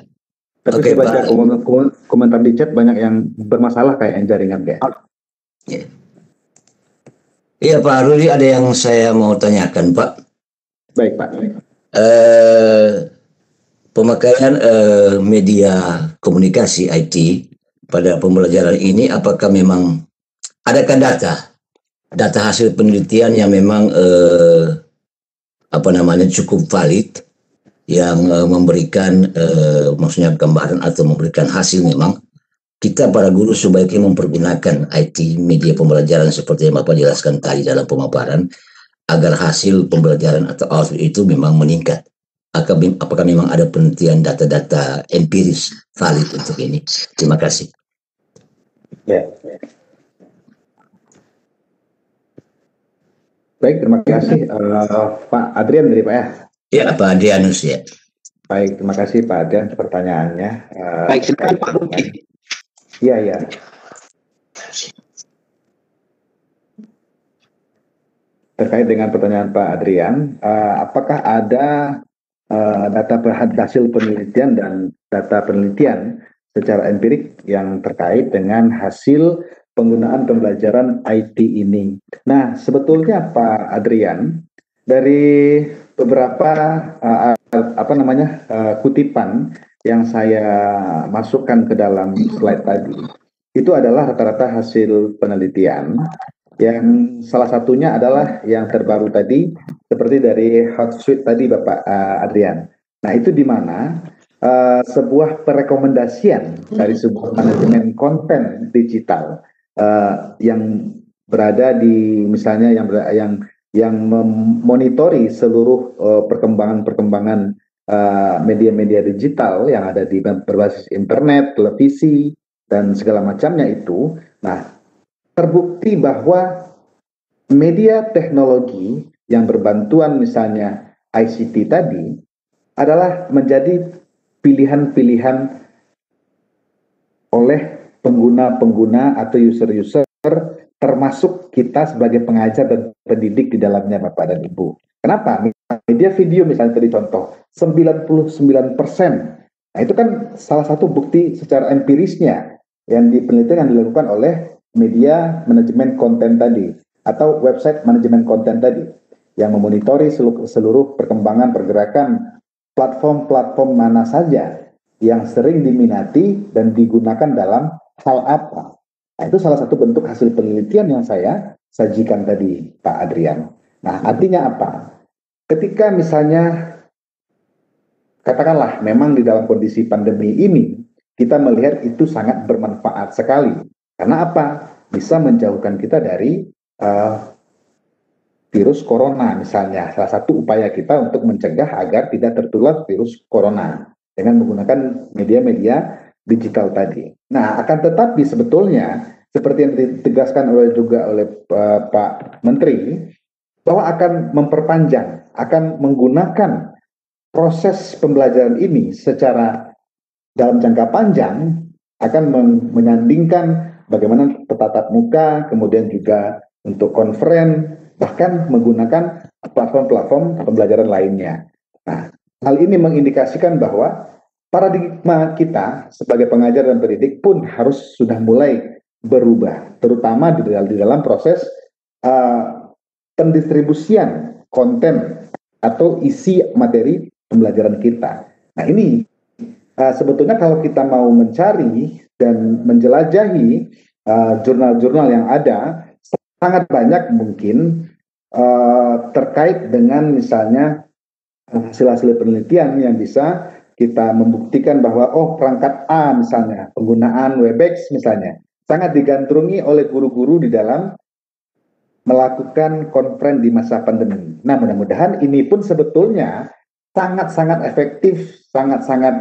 S2: Tapi
S7: Oke,
S2: saya baca
S7: Pak.
S2: komentar di chat banyak yang bermasalah kayak jaringan kayak.
S7: Iya Pak Rudi, ada yang saya mau tanyakan Pak.
S2: Baik Pak.
S7: Pemakaian media komunikasi IT pada pembelajaran ini, apakah memang adakah data hasil penelitian yang memang cukup valid, yang memberikan maksudnya gambaran atau memberikan hasil memang kita para guru sebaiknya mempergunakan IT media pembelajaran seperti yang Bapak jelaskan tadi dalam pemaparan agar hasil pembelajaran atau output itu memang meningkat. Apakah memang ada penelitian data-data empiris valid untuk ini? Terima kasih.
S2: Ya. Baik, terima kasih Pak Adrian dari Pak ya.
S7: Ya, Pak Adrianus ya.
S2: Baik, terima kasih Pak Adrian pertanyaannya.
S1: Baik, silakan Pak Rudi.
S2: Iya. Terkait dengan pertanyaan Pak Adrian, apakah ada data hasil penelitian dan data penelitian secara empirik yang terkait dengan hasil penggunaan pembelajaran IT ini? Nah, sebetulnya Pak Adrian, dari beberapa kutipan yang saya masukkan ke dalam slide tadi, itu adalah rata-rata hasil penelitian yang salah satunya adalah yang terbaru tadi, seperti dari Hotsuite tadi Bapak Adrian. Nah, itu di mana sebuah perekomendasian dari sebuah manajemen konten digital yang berada di misalnya yang memonitori seluruh perkembangan media-media digital yang ada di berbasis internet, televisi, dan segala macamnya itu. Nah, terbukti bahwa media teknologi yang berbantuan misalnya ICT tadi adalah menjadi pilihan-pilihan oleh pengguna-pengguna atau user-user, termasuk kita sebagai pengajar dan pendidik di dalamnya Bapak dan Ibu. Kenapa? Media video misalnya tadi contoh, 99%. Nah, itu kan salah satu bukti secara empirisnya yang penelitian yang dilakukan oleh media manajemen konten tadi atau website manajemen konten tadi yang memonitori seluruh perkembangan pergerakan platform-platform mana saja yang sering diminati dan digunakan dalam hal apa. Nah, itu salah satu bentuk hasil penelitian yang saya sajikan tadi Pak Adrian. Nah, artinya apa? Ketika misalnya katakanlah memang di dalam kondisi pandemi ini kita melihat itu sangat bermanfaat sekali. Karena apa? Bisa menjauhkan kita dari virus corona misalnya. Salah satu upaya kita untuk mencegah agar tidak tertular virus corona dengan menggunakan media-media digital tadi. Nah, akan tetapi sebetulnya seperti yang ditegaskan oleh Pak Menteri, bahwa akan memperpanjang, akan menggunakan proses pembelajaran ini secara dalam jangka panjang, akan menyandingkan bagaimana tatap muka, kemudian juga untuk konferen, bahkan menggunakan platform-platform pembelajaran lainnya. Nah, hal ini mengindikasikan bahwa paradigma kita sebagai pengajar dan pendidik pun harus sudah mulai berubah, terutama di dalam proses pendistribusian konten atau isi materi pembelajaran kita. Nah, ini sebetulnya kalau kita mau mencari dan menjelajahi jurnal-jurnal yang ada, sangat banyak mungkin terkait dengan misalnya hasil-hasil penelitian yang bisa kita membuktikan bahwa perangkat A misalnya, penggunaan Webex misalnya, sangat digandrungi oleh guru-guru di dalam melakukan konferen di masa pandemi. Nah, mudah-mudahan ini pun sebetulnya sangat-sangat efektif, sangat-sangat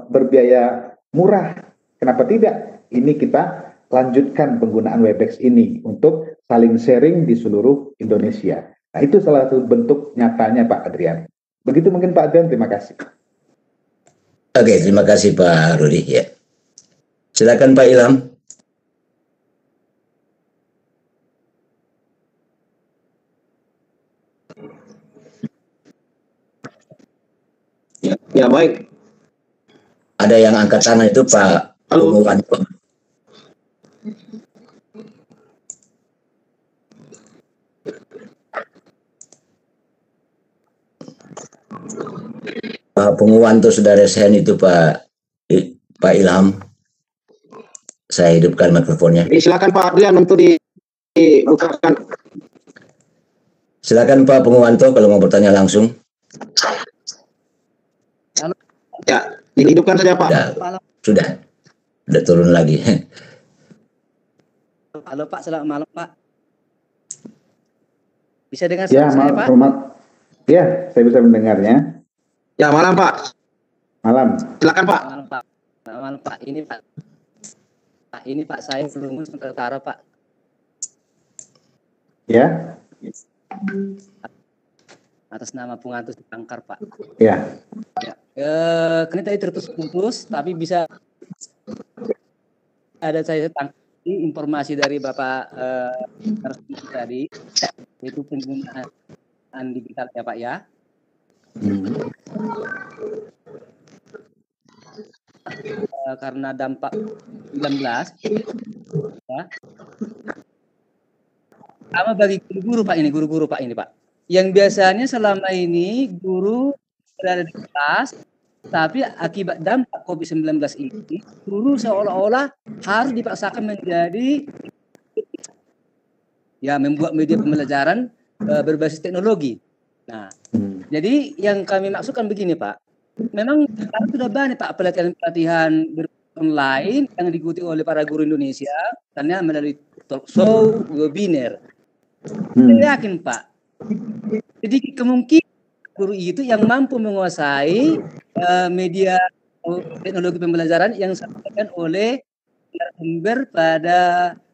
S2: berbiaya murah. Kenapa tidak? Ini kita lanjutkan penggunaan Webex ini untuk saling sharing di seluruh Indonesia. Nah, itu salah satu bentuk nyatanya Pak Adrian. Begitu mungkin Pak Adrian, terima kasih.
S7: Oke, terima kasih Pak Rudi. Ya. Silakan Pak Ilham.
S1: Ya baik.
S7: Ada yang angkat tangan itu Pak Pungwanto. Pak Pungwanto sudah resen itu Pak Ilham. Saya hidupkan mikrofonnya.
S1: Silakan Pak Adrian untuk dibukakan.
S7: Silakan Pak Pungwanto kalau mau bertanya langsung.
S1: Ya, dihidupkan saja Pak.
S7: Sudah turun lagi.
S8: Halo Pak, selamat malam Pak. Bisa dengar
S2: ya,
S8: saya Pak?
S2: Ya, saya bisa mendengarnya.
S1: Ya, malam Pak.
S2: Malam.
S1: Silakan Pak.
S8: Malam Pak. Malam Pak. Ini Pak saya belum Sumatera Utara Pak.
S2: Ya.
S8: Atas nama Pungwanto Tangkar Pak.
S2: Ya.
S8: Kini tadi terputus, tapi bisa ada saya tangkap informasi dari Bapak tadi, yaitu penggunaan digital ya Pak ya. Karena dampak 19 ya. Sama bagi guru-guru Pak ini Pak. Yang biasanya selama ini guru berada di kelas, tapi akibat dampak COVID-19 ini, guru seolah-olah harus dipaksakan menjadi membuat media pembelajaran berbasis teknologi. Nah, jadi yang kami maksudkan begini Pak, memang sudah banyak Pak pelatihan online yang diikuti oleh para guru Indonesia, karena melalui talk show, webinar. Saya yakin Pak, jadi kemungkinan guru itu yang mampu menguasai media teknologi pembelajaran yang disampaikan oleh narasumber pada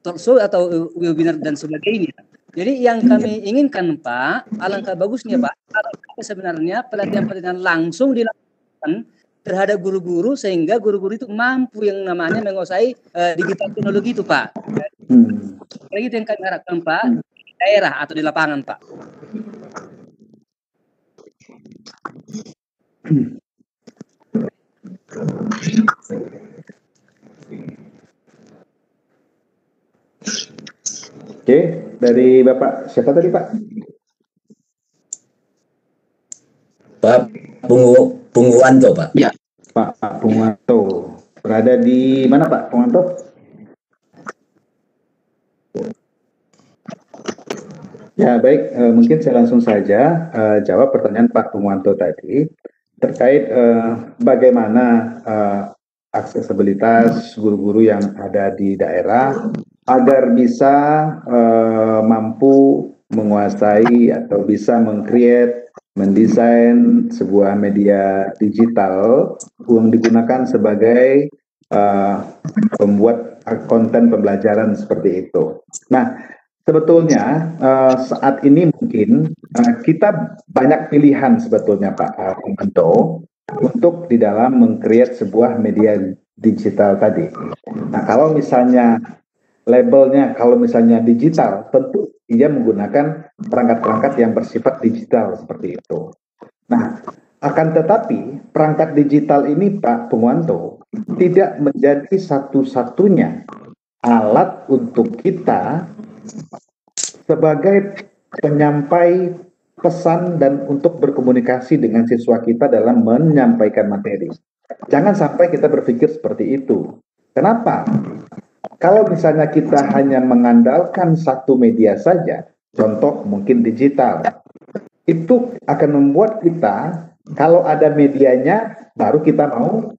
S8: talk show atau webinar dan sebagainya. Jadi yang kami inginkan Pak, alangkah bagusnya Pak, sebenarnya pelatihan-pelatihan langsung dilakukan terhadap guru-guru sehingga guru-guru itu mampu yang namanya menguasai digital teknologi itu Pak. Itu yang kami harapkan Pak, di daerah atau di lapangan Pak.
S2: Oke, dari Bapak siapa tadi Pak?
S7: Pak Pungwanto Pak.
S1: Ya.
S2: Pak Pungwanto. Berada di mana Pak Pungwanto? Ya baik, mungkin saya langsung saja jawab pertanyaan Pak Pungwanto tadi terkait bagaimana aksesibilitas guru-guru yang ada di daerah agar bisa mampu menguasai atau bisa meng-create, mendesain sebuah media digital yang digunakan sebagai pembuat konten pembelajaran seperti itu. Nah, sebetulnya saat ini mungkin kita banyak pilihan sebetulnya Pak Pungwanto untuk di dalam meng-create sebuah media digital tadi. Nah, kalau misalnya labelnya, kalau misalnya digital, tentu ia menggunakan perangkat-perangkat yang bersifat digital seperti itu. Nah, akan tetapi perangkat digital ini Pak Pungwanto tidak menjadi satu-satunya alat untuk kita sebagai penyampai pesan dan untuk berkomunikasi dengan siswa kita dalam menyampaikan materi. Jangan sampai kita berpikir seperti itu. Kenapa? Kalau misalnya kita hanya mengandalkan satu media saja, contoh mungkin digital, itu akan membuat kita, kalau ada medianya, baru kita mau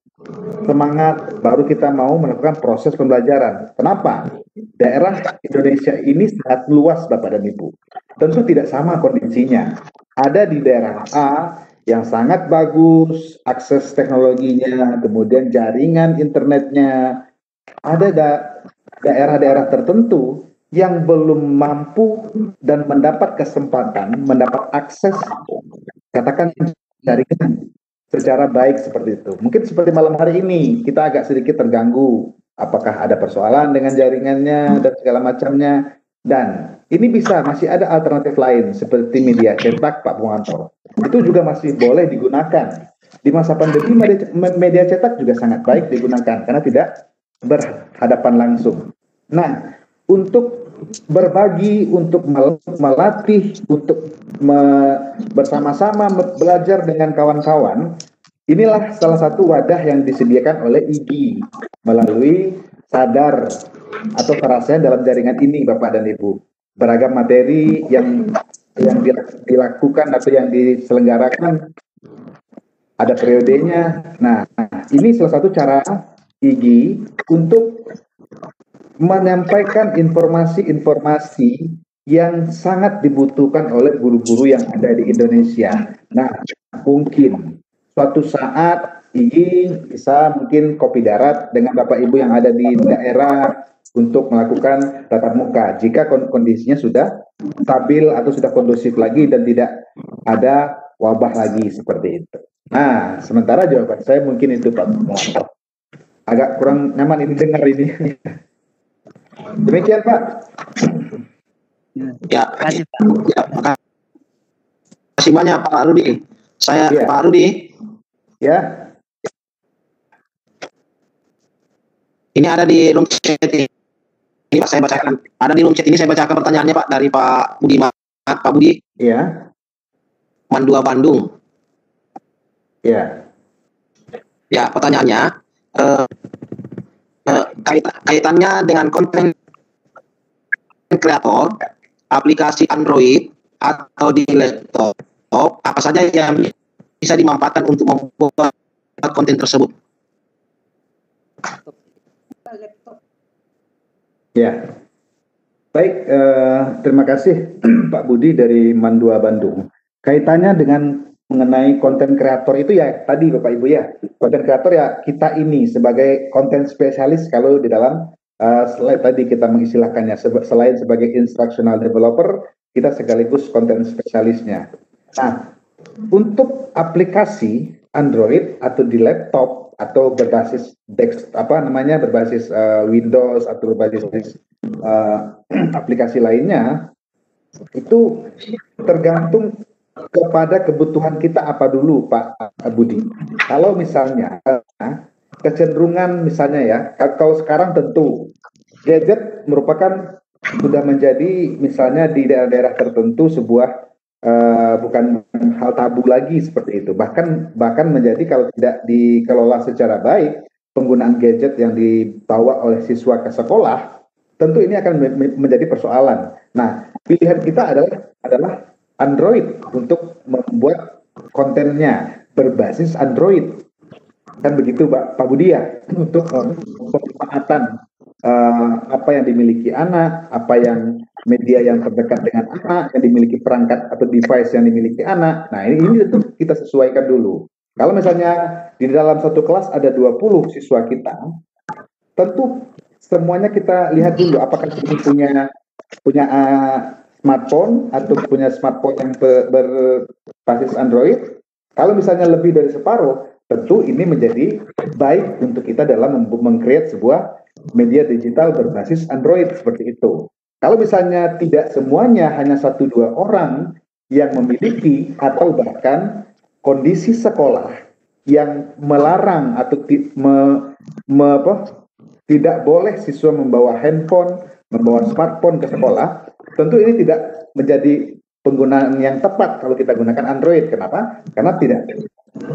S2: semangat, baru kita mau melakukan proses pembelajaran. Kenapa? Daerah Indonesia ini sangat luas, Bapak dan Ibu. Tentu tidak sama kondisinya. Ada di daerah A yang sangat bagus, akses teknologinya, kemudian jaringan internetnya. Ada daerah-daerah tertentu yang belum mampu dan mendapat kesempatan, mendapat akses, katakan jaringan secara baik seperti itu. Mungkin seperti malam hari ini, kita agak sedikit terganggu. Apakah ada persoalan dengan jaringannya dan segala macamnya. Dan ini masih ada alternatif lain seperti media cetak, Pak Bunganto. Itu juga masih boleh digunakan. Di masa pandemi media cetak juga sangat baik digunakan karena tidak berhadapan langsung. Nah, untuk berbagi, untuk melatih, untuk bersama-sama belajar dengan kawan-kawan, inilah salah satu wadah yang disediakan oleh IGI melalui Sadar atau Sarasnya dalam jaringan ini, Bapak dan Ibu. Beragam materi yang dilakukan atau yang diselenggarakan ada periodenya. Nah, ini salah satu cara IGI untuk menyampaikan informasi-informasi yang sangat dibutuhkan oleh guru-guru yang ada di Indonesia. Nah, mungkin suatu saat IGI bisa mungkin kopi darat dengan Bapak Ibu yang ada di daerah untuk melakukan tatap muka jika kondisinya sudah stabil atau sudah kondusif lagi dan tidak ada wabah lagi seperti itu. Nah, sementara jawaban saya mungkin itu, Pak. Agak kurang nyaman ini dengar ini. Demikian, Pak.
S1: Ya, makasih banyak Pak Rudi. Pak Rudi.
S2: Ya.
S1: Ini ada di room chat ini Pak, saya bacakan. Ada di room chat ini, saya bacakan pertanyaannya Pak dari Pak Budi. Pak Budi.
S2: Ya.
S1: Mandua Bandung.
S2: Ya.
S1: Ya, pertanyaannya kaitannya dengan konten kreator, aplikasi Android atau di laptop, apa saja yang bisa dimanfaatkan untuk membuat konten tersebut?
S2: Ya, baik. Terima kasih Pak Budi dari Mandua Bandung. Kaitannya dengan mengenai konten kreator itu ya tadi Bapak Ibu ya, konten kreator ya kita ini sebagai konten spesialis kalau di dalam slide tadi kita mengistilahkannya selain sebagai instructional developer, kita sekaligus konten spesialisnya. Nah, untuk aplikasi Android atau di laptop atau berbasis berbasis Windows atau berbasis aplikasi lainnya, itu tergantung kepada kebutuhan kita apa dulu, Pak Budi. Kalau misalnya kecenderungan misalnya ya, kalau sekarang tentu gadget merupakan sudah menjadi misalnya di daerah-daerah tertentu sebuah bukan hal tabu lagi seperti itu. Bahkan menjadi kalau tidak dikelola secara baik, penggunaan gadget yang dibawa oleh siswa ke sekolah, tentu ini akan menjadi persoalan. Nah, pilihan kita adalah Android untuk membuat kontennya berbasis Android. Kan begitu Pak Budi ya, untuk pemanfaatan apa yang dimiliki anak, apa yang media yang terdekat dengan anak, yang dimiliki perangkat atau device yang dimiliki anak. Nah, ini tentu kita sesuaikan dulu. Kalau misalnya di dalam satu kelas ada 20 siswa kita, tentu semuanya kita lihat dulu apakah ini punya smartphone atau punya smartphone yang berbasis Android. Kalau misalnya lebih dari separuh, tentu ini menjadi baik untuk kita dalam meng-create sebuah media digital berbasis Android seperti itu. Kalau misalnya tidak semuanya, hanya 1-2 orang yang memiliki atau bahkan kondisi sekolah yang melarang atau tidak boleh siswa membawa handphone, membawa smartphone ke sekolah, tentu ini tidak menjadi penggunaan yang tepat kalau kita gunakan Android. Kenapa? Karena tidak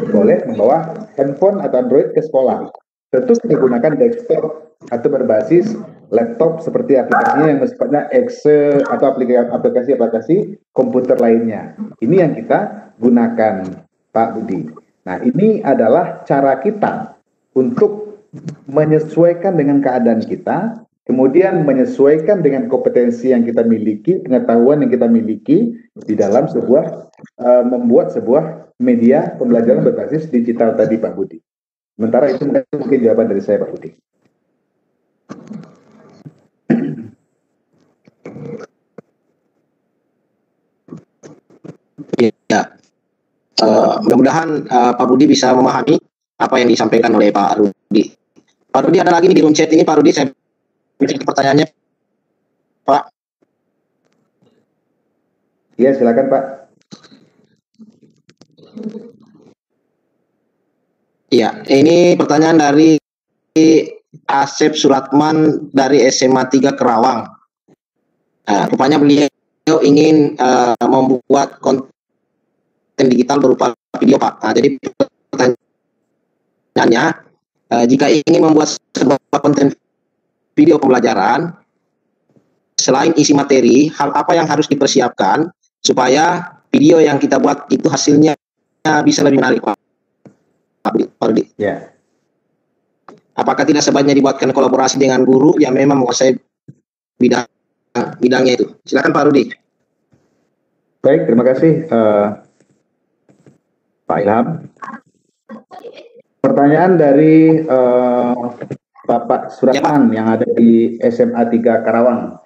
S2: boleh membawa handphone atau Android ke sekolah. Tentu kita gunakan desktop atau berbasis laptop seperti aplikasinya yang sifatnya Excel atau aplikasi-aplikasi komputer lainnya. Ini yang kita gunakan, Pak Budi. Nah, ini adalah cara kita untuk menyesuaikan dengan keadaan kita, kemudian menyesuaikan dengan kompetensi yang kita miliki, pengetahuan yang kita miliki di dalam membuat sebuah media pembelajaran berbasis digital tadi, Pak Budi. Sementara itu mungkin jawaban dari saya, Pak Budi.
S1: Ya, mudah-mudahan Pak Budi bisa memahami apa yang disampaikan oleh Pak Rudi. Pak Rudi ada lagi nih di room chat ini, Pak Rudi, saya bikin pertanyaannya, Pak.
S2: Iya, silakan, Pak.
S1: Iya, ini pertanyaan dari Asep Suratman dari SMA 3 Kerawang. Rupanya beliau ingin membuat konten digital berupa video, Pak. Jadi pertanyaannya, jika ingin membuat sebuah konten video pembelajaran, selain isi materi, hal apa yang harus dipersiapkan supaya video yang kita buat itu hasilnya bisa lebih menarik, Pak Rudi?
S2: Ya.
S1: Apakah tidak sebaiknya dibuatkan kolaborasi dengan guru yang memang menguasai bidangnya itu? Silakan Pak Rudi.
S2: Baik, terima kasih Pak Ilham. Pertanyaan dari Bapak Suratman yang ada di SMA 3 Karawang.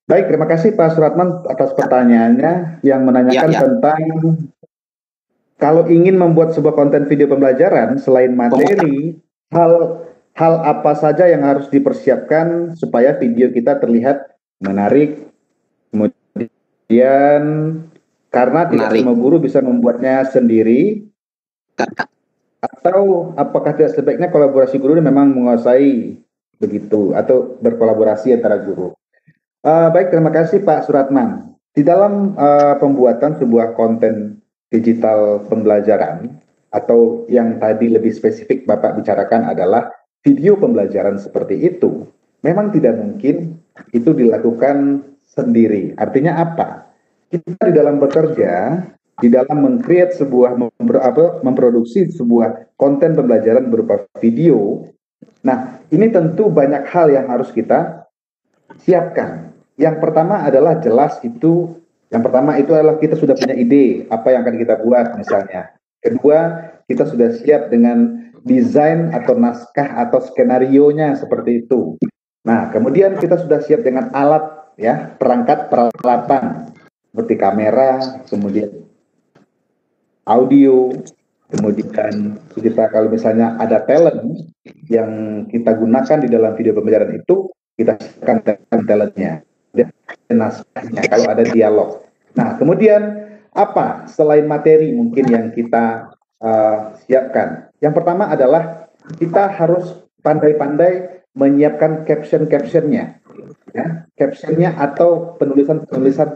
S2: Baik, terima kasih Pak Suratman atas pertanyaannya yang menanyakan tentang kalau ingin membuat sebuah konten video pembelajaran selain materi, hal apa saja yang harus dipersiapkan supaya video kita terlihat menarik, kemudian karena tidak semua guru bisa membuatnya sendiri, atau apakah tidak sebaiknya kolaborasi guru memang menguasai begitu atau berkolaborasi antara guru. Baik, terima kasih Pak Suratman. Di dalam pembuatan sebuah konten digital pembelajaran atau yang tadi lebih spesifik Bapak bicarakan adalah video pembelajaran seperti itu, memang tidak mungkin itu dilakukan sendiri. Artinya apa? Kita di dalam bekerja, di dalam meng-create sebuah, memproduksi sebuah konten pembelajaran berupa video. Nah, ini tentu banyak hal yang harus kita siapkan. Yang pertama adalah adalah kita sudah punya ide apa yang akan kita buat misalnya. Kedua, kita sudah siap dengan desain atau naskah atau skenario-nya seperti itu. Nah, kemudian kita sudah siap dengan alat ya, peralatan seperti kamera, kemudian audio, kemudian kita kalau misalnya ada talent yang kita gunakan di dalam video pembelajaran itu, kita siapkan talentnya, dan naskahnya kalau ada dialog. Nah, kemudian apa selain materi mungkin yang kita siapkan? Yang pertama adalah kita harus pandai-pandai menyiapkan caption-captionnya, ya, captionnya atau penulisan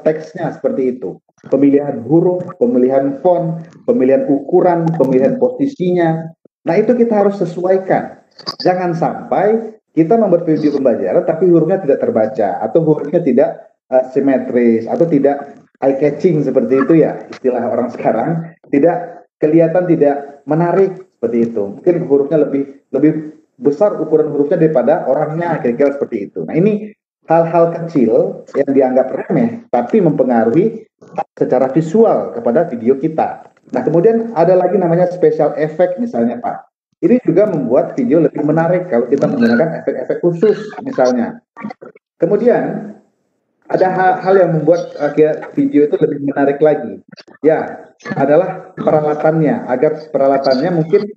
S2: teksnya seperti itu. Pemilihan huruf, pemilihan font, pemilihan ukuran, pemilihan posisinya. Nah, itu kita harus sesuaikan. Jangan sampai kita membuat video pembelajaran tapi hurufnya tidak terbaca atau hurufnya tidak simetris atau tidak eye-catching seperti itu ya, istilah orang sekarang, tidak kelihatan, tidak menarik seperti itu. Mungkin hurufnya lebih besar ukuran hurufnya daripada orangnya, kira-kira seperti itu. Nah, ini hal-hal kecil yang dianggap remeh tapi mempengaruhi secara visual kepada video kita. Nah, kemudian ada lagi namanya special effect misalnya, Pak. Ini juga membuat video lebih menarik kalau kita menggunakan efek-efek khusus misalnya. Kemudian ada hal yang membuat video itu lebih menarik lagi. Ya, adalah peralatannya. Agar peralatannya mungkin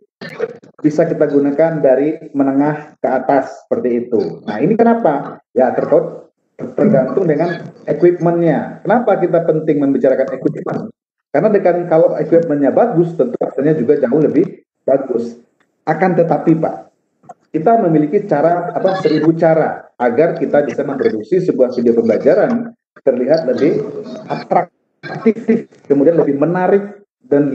S2: bisa kita gunakan dari menengah ke atas seperti itu. Nah, ini kenapa? Ya, tergantung dengan equipment-nya. Kenapa kita penting membicarakan equipment? Karena kalau equipment-nya bagus, tentu hasilnya juga jauh lebih bagus. Akan tetapi, Pak, kita memiliki 1000 cara agar kita bisa memproduksi sebuah video pembelajaran terlihat lebih atraktif, kemudian lebih menarik dan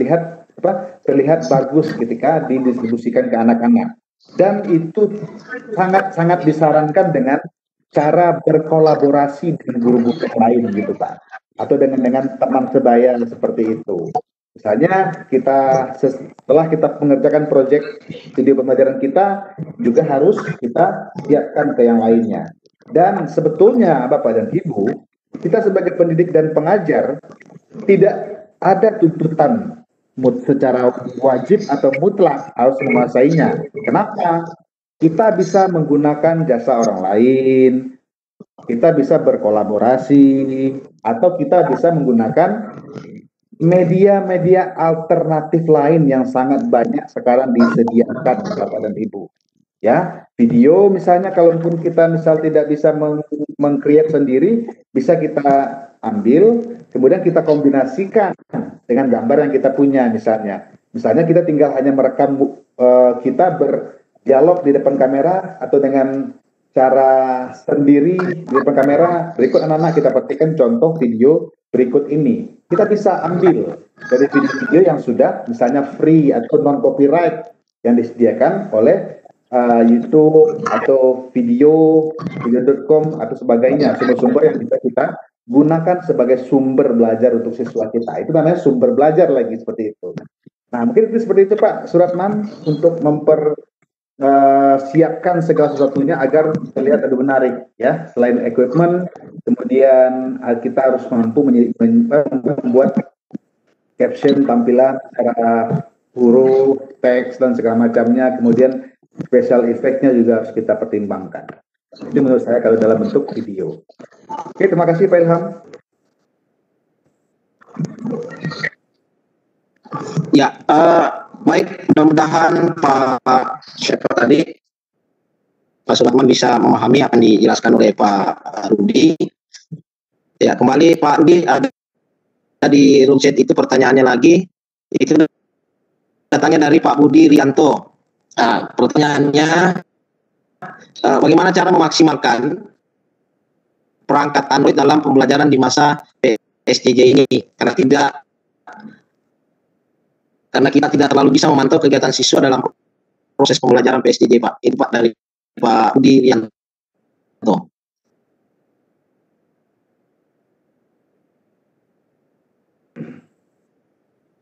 S2: terlihat bagus ketika didistribusikan ke anak-anak. Dan itu sangat-sangat disarankan dengan cara berkolaborasi dengan guru-guru yang lain gitu Pak, atau dengan teman sebaya seperti itu. Misalnya setelah kita mengerjakan proyek video pembelajaran kita, juga harus kita siapkan ke yang lainnya. Dan sebetulnya Bapak dan Ibu, kita sebagai pendidik dan pengajar tidak ada tuntutan secara wajib atau mutlak harus menguasainya. Kenapa? Kita bisa menggunakan jasa orang lain, kita bisa berkolaborasi, atau kita bisa menggunakan media-media alternatif lain yang sangat banyak sekarang disediakan Bapak dan Ibu. Ya, video misalnya kalaupun kita misal tidak bisa meng-create sendiri, bisa kita ambil, kemudian kita kombinasikan dengan gambar yang kita punya misalnya. Misalnya kita tinggal hanya merekam kita berdialog di depan kamera atau dengan cara sendiri di depan kamera. Berikut anak-anak kita petikan contoh video berikut ini. Kita bisa ambil dari video-video yang sudah misalnya free atau non-copyright yang disediakan oleh YouTube atau video.com atau sebagainya, sumber-sumber yang bisa kita gunakan sebagai sumber belajar untuk siswa kita. Itu namanya sumber belajar lagi seperti itu. Nah, mungkin itu seperti itu Pak Suratman untuk siapkan segala sesuatunya agar terlihat lebih menarik ya. Selain equipment, kemudian kita harus mampu membuat caption, tampilan secara huruf, teks dan segala macamnya. Kemudian special effect-nya juga harus kita pertimbangkan. Itu menurut saya kalau dalam bentuk video. Oke, terima kasih Pak Ilham.
S1: Ya, baik, mudah-mudahan Pak Syekh tadi Pak Suratman bisa memahami apa yang dijelaskan oleh Pak Rudi. Ya, kembali Pak Rudi, ada di room chat itu pertanyaannya lagi, itu datangnya dari Pak Budi Rianto. Nah, pertanyaannya, bagaimana cara memaksimalkan perangkat Android dalam pembelajaran di masa PSJJ ini? Karena kita tidak terlalu bisa memantau kegiatan siswa dalam proses pembelajaran PSJJ, Pak. Itu Pak dari Pak Budi Rianto.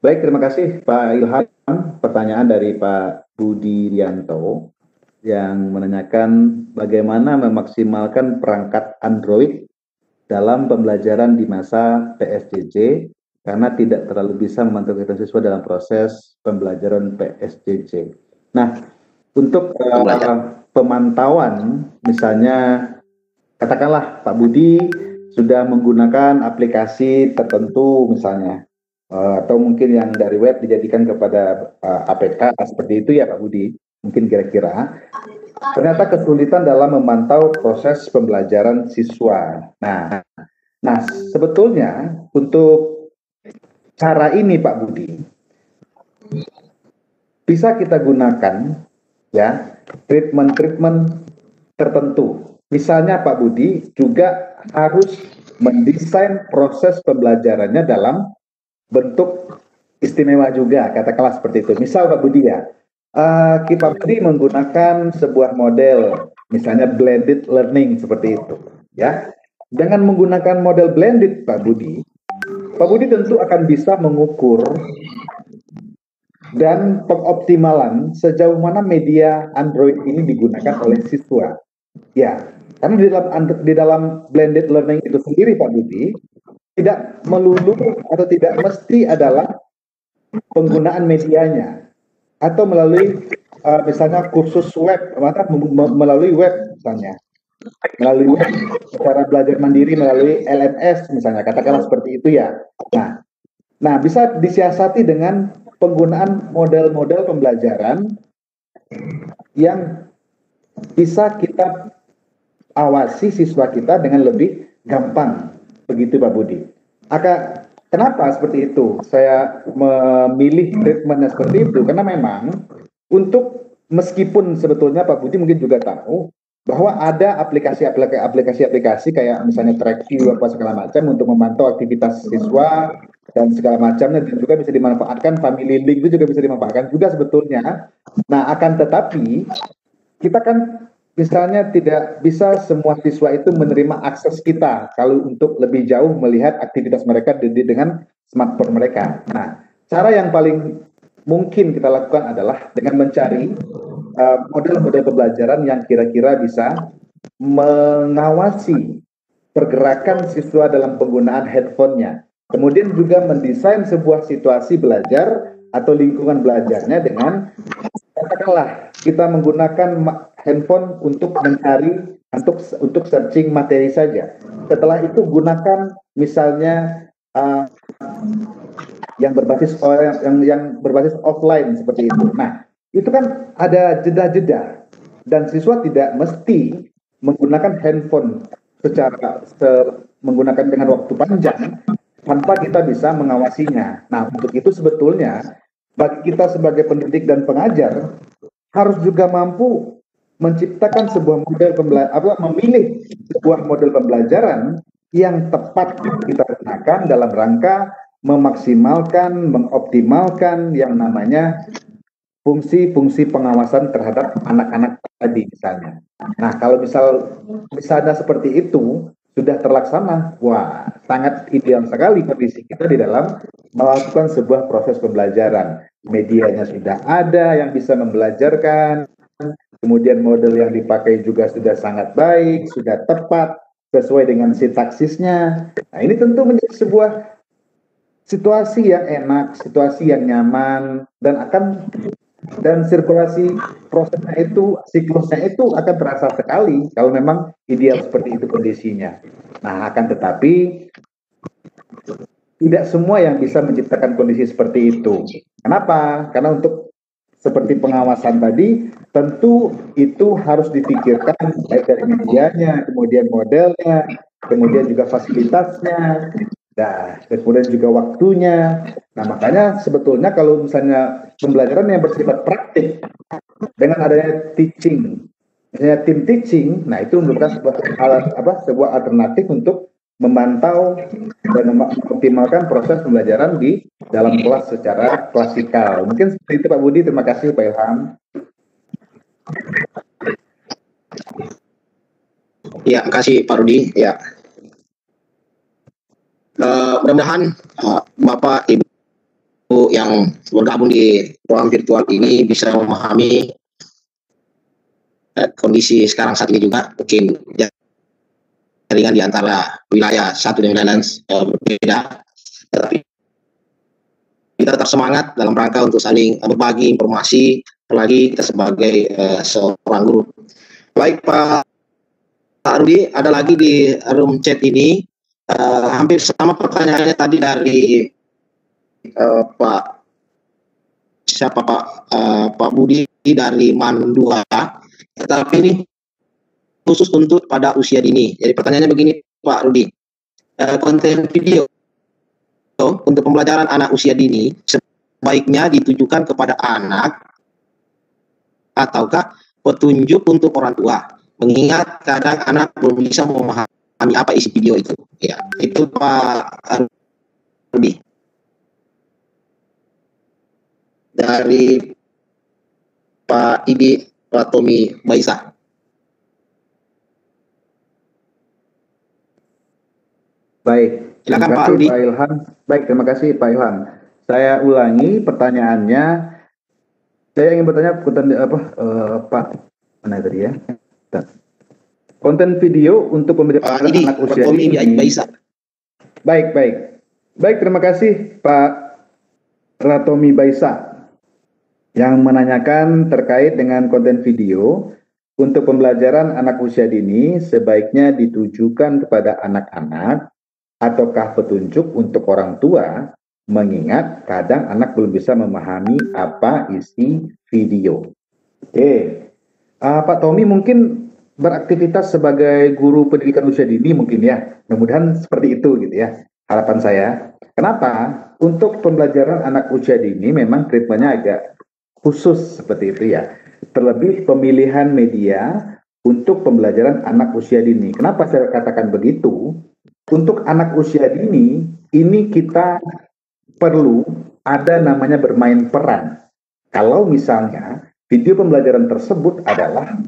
S2: Baik, terima kasih Pak Ilham. Pertanyaan dari Pak Budi Rianto yang menanyakan bagaimana memaksimalkan perangkat Android dalam pembelajaran di masa PSJJ karena tidak terlalu bisa memantau kegiatan siswa dalam proses pembelajaran PSJJ. Nah, untuk pemantauan, misalnya katakanlah Pak Budi sudah menggunakan aplikasi tertentu misalnya, atau mungkin yang dari web dijadikan kepada APK seperti itu ya Pak Budi, mungkin kira-kira ternyata kesulitan dalam memantau proses pembelajaran siswa. Nah sebetulnya untuk cara ini Pak Budi bisa kita gunakan ya treatment tertentu. Misalnya Pak Budi juga harus mendesain proses pembelajarannya dalam bentuk istimewa juga, katakanlah seperti itu. Misal Pak Budi ya, Pak Budi menggunakan sebuah model, misalnya blended learning seperti itu, ya. Dengan menggunakan model blended Pak Budi tentu akan bisa mengukur dan pengoptimalan sejauh mana media Android ini digunakan oleh siswa. Ya, karena di dalam blended learning itu sendiri Pak Budi tidak melulu atau tidak mesti adalah penggunaan medianya atau melalui misalnya kursus web, maka melalui web misalnya, melalui web cara belajar mandiri melalui LMS misalnya, katakanlah seperti itu ya. Nah bisa disiasati dengan penggunaan model-model pembelajaran yang bisa kita awasi siswa kita dengan lebih gampang. Begitu Pak Budi. Kenapa seperti itu? Saya memilih treatmentnya seperti itu karena memang untuk meskipun sebetulnya Pak Budi mungkin juga tahu bahwa ada aplikasi kayak misalnya TrackView apa segala macam untuk memantau aktivitas siswa dan segala macamnya, dan juga bisa dimanfaatkan Family Link itu juga bisa dimanfaatkan juga sebetulnya. Nah akan tetapi kita kan misalnya tidak bisa semua siswa itu menerima akses kita kalau untuk lebih jauh melihat aktivitas mereka dengan smartphone mereka. Nah, cara yang paling mungkin kita lakukan adalah dengan mencari model-model pembelajaran yang kira-kira bisa mengawasi pergerakan siswa dalam penggunaan handphonenya. Kemudian juga mendesain sebuah situasi belajar atau lingkungan belajarnya dengan, katakanlah, kita menggunakan handphone untuk mencari, untuk searching materi saja. Setelah itu gunakan misalnya yang berbasis offline seperti itu. Nah, itu kan ada jeda-jeda dan siswa tidak mesti menggunakan handphone menggunakan dengan waktu panjang tanpa kita bisa mengawasinya. Nah, untuk itu sebetulnya bagi kita sebagai pendidik dan pengajar harus juga mampu menciptakan sebuah model memilih sebuah model pembelajaran yang tepat kita gunakan dalam rangka memaksimalkan, mengoptimalkan yang namanya fungsi-fungsi pengawasan terhadap anak-anak tadi misalnya. Nah, kalau misalnya seperti itu sudah terlaksana, wah, sangat ideal sekali kondisi kita di dalam melakukan sebuah proses pembelajaran. Medianya sudah ada yang bisa membelajarkan, kemudian model yang dipakai juga sudah sangat baik, sudah tepat, sesuai dengan sintaksisnya. Nah, ini tentu menjadi sebuah situasi yang enak, situasi yang nyaman, dan sirkulasi prosesnya itu, siklusnya itu akan terasa sekali kalau memang ideal seperti itu kondisinya. Nah, akan tetapi tidak semua yang bisa menciptakan kondisi seperti itu. Kenapa? Karena untuk seperti pengawasan tadi, tentu itu harus dipikirkan baik dari medianya, kemudian modelnya, kemudian juga fasilitasnya, nah, kemudian juga waktunya. Nah, makanya sebetulnya kalau misalnya pembelajaran yang bersifat praktik dengan adanya teaching, misalnya tim teaching, nah itu merupakan sebuah alternatif untuk memantau dan mengoptimalkan proses pembelajaran di dalam kelas secara klasikal. Mungkin seperti itu Pak Budi. Terima kasih Pak Ilham.
S1: Ya, terima kasih Pak Rudi. Ya. Mudah-mudahan Bapak Ibu yang bergabung di ruang virtual ini bisa memahami kondisi sekarang saat ini juga. Mungkin jaringan di antara wilayah satu dan wilayah lain berbeda, tetapi kita tetap semangat dalam rangka untuk saling berbagi informasi, apalagi kita sebagai seorang guru. Baik Pak Rudi, ada lagi di room chat ini hampir sama pertanyaannya tadi dari Pak Budi dari Mandua, tetapi ini khusus untuk pada usia dini. Jadi pertanyaannya begini Pak Rudi, konten video untuk pembelajaran anak usia dini sebaiknya ditujukan kepada anak ataukah petunjuk untuk orang tua? Mengingat kadang anak belum bisa memahami apa isi video itu. Ya, itu Pak Rudi. Dari Pak Idi Ratomi Baisa.
S2: Baik, terima kasih Pak Ilham. Baik, terima kasih Pak Ilham. Saya ulangi pertanyaannya. Saya ingin bertanya Pak mana tadi ya? Konten video untuk pembelajaran anak usia dini. Baik. Baik, terima kasih Pak Ratomi Baisa yang menanyakan terkait dengan konten video untuk pembelajaran anak usia dini sebaiknya ditujukan kepada anak-anak ataukah petunjuk untuk orang tua, mengingat kadang anak belum bisa memahami apa isi video. Oke, Pak Tommy mungkin beraktivitas sebagai guru pendidikan usia dini mungkin ya, mudah-mudahan seperti itu gitu ya, harapan saya. Kenapa? Untuk pembelajaran anak usia dini memang treatmentnya agak khusus seperti itu ya, terlebih pemilihan media untuk pembelajaran anak usia dini. Kenapa saya katakan begitu? Untuk anak usia dini, ini kita perlu ada namanya bermain peran. Kalau misalnya video pembelajaran tersebut adalah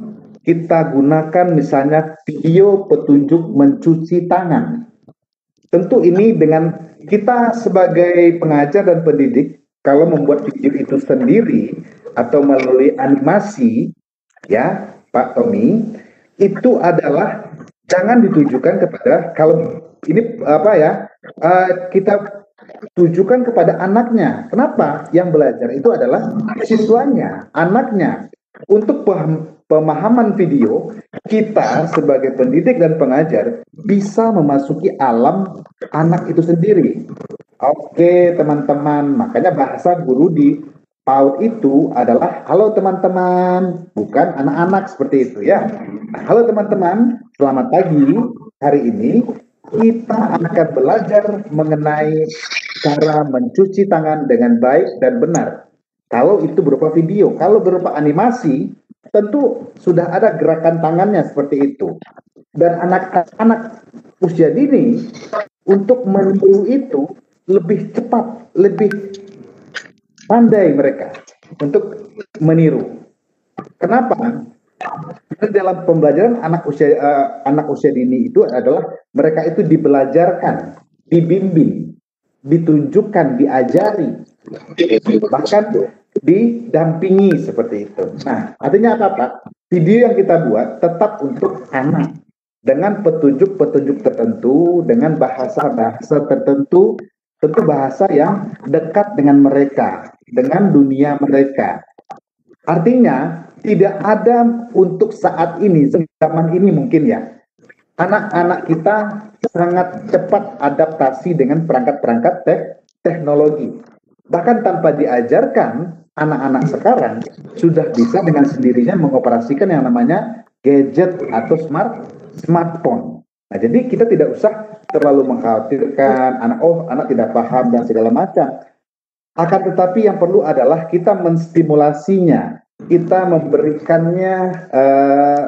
S2: kita gunakan misalnya video petunjuk mencuci tangan. Tentu ini dengan kita sebagai pengajar dan pendidik, kalau membuat video itu sendiri atau melalui animasi, ya Pak Tommy, itu adalah jangan ditujukan kepada, kalau ini apa ya, kita tujukan kepada anaknya. Kenapa? Yang belajar itu adalah siswanya, anaknya. Untuk pemahaman video, kita sebagai pendidik dan pengajar bisa memasuki alam anak itu sendiri. Oke teman-teman, makanya bahasa guru di PAUD itu adalah halo teman-teman, bukan anak-anak seperti itu ya. Nah, halo teman-teman, selamat pagi. Hari ini kita akan belajar mengenai cara mencuci tangan dengan baik dan benar. Kalau itu berupa video, kalau berupa animasi, tentu sudah ada gerakan tangannya seperti itu. Dan anak-anak usia dini untuk meniru itu lebih cepat, lebih pandai mereka untuk meniru. Kenapa? Karena dalam pembelajaran anak usia dini itu adalah mereka itu dibelajarkan, dibimbing, ditunjukkan, diajari, bahkan didampingi seperti itu. Nah, artinya apa Pak? Video yang kita buat tetap untuk anak dengan petunjuk-petunjuk tertentu, dengan bahasa-bahasa tertentu, tentu bahasa yang dekat dengan mereka, dengan dunia mereka. Artinya tidak ada untuk saat ini, zaman ini mungkin ya, anak-anak kita sangat cepat adaptasi dengan perangkat-perangkat teknologi. Bahkan tanpa diajarkan, anak-anak sekarang sudah bisa dengan sendirinya mengoperasikan yang namanya gadget atau smartphone. Nah, jadi kita tidak usah terlalu mengkhawatirkan anak tidak paham dan segala macam. Akan tetapi yang perlu adalah kita menstimulasinya, kita memberikannya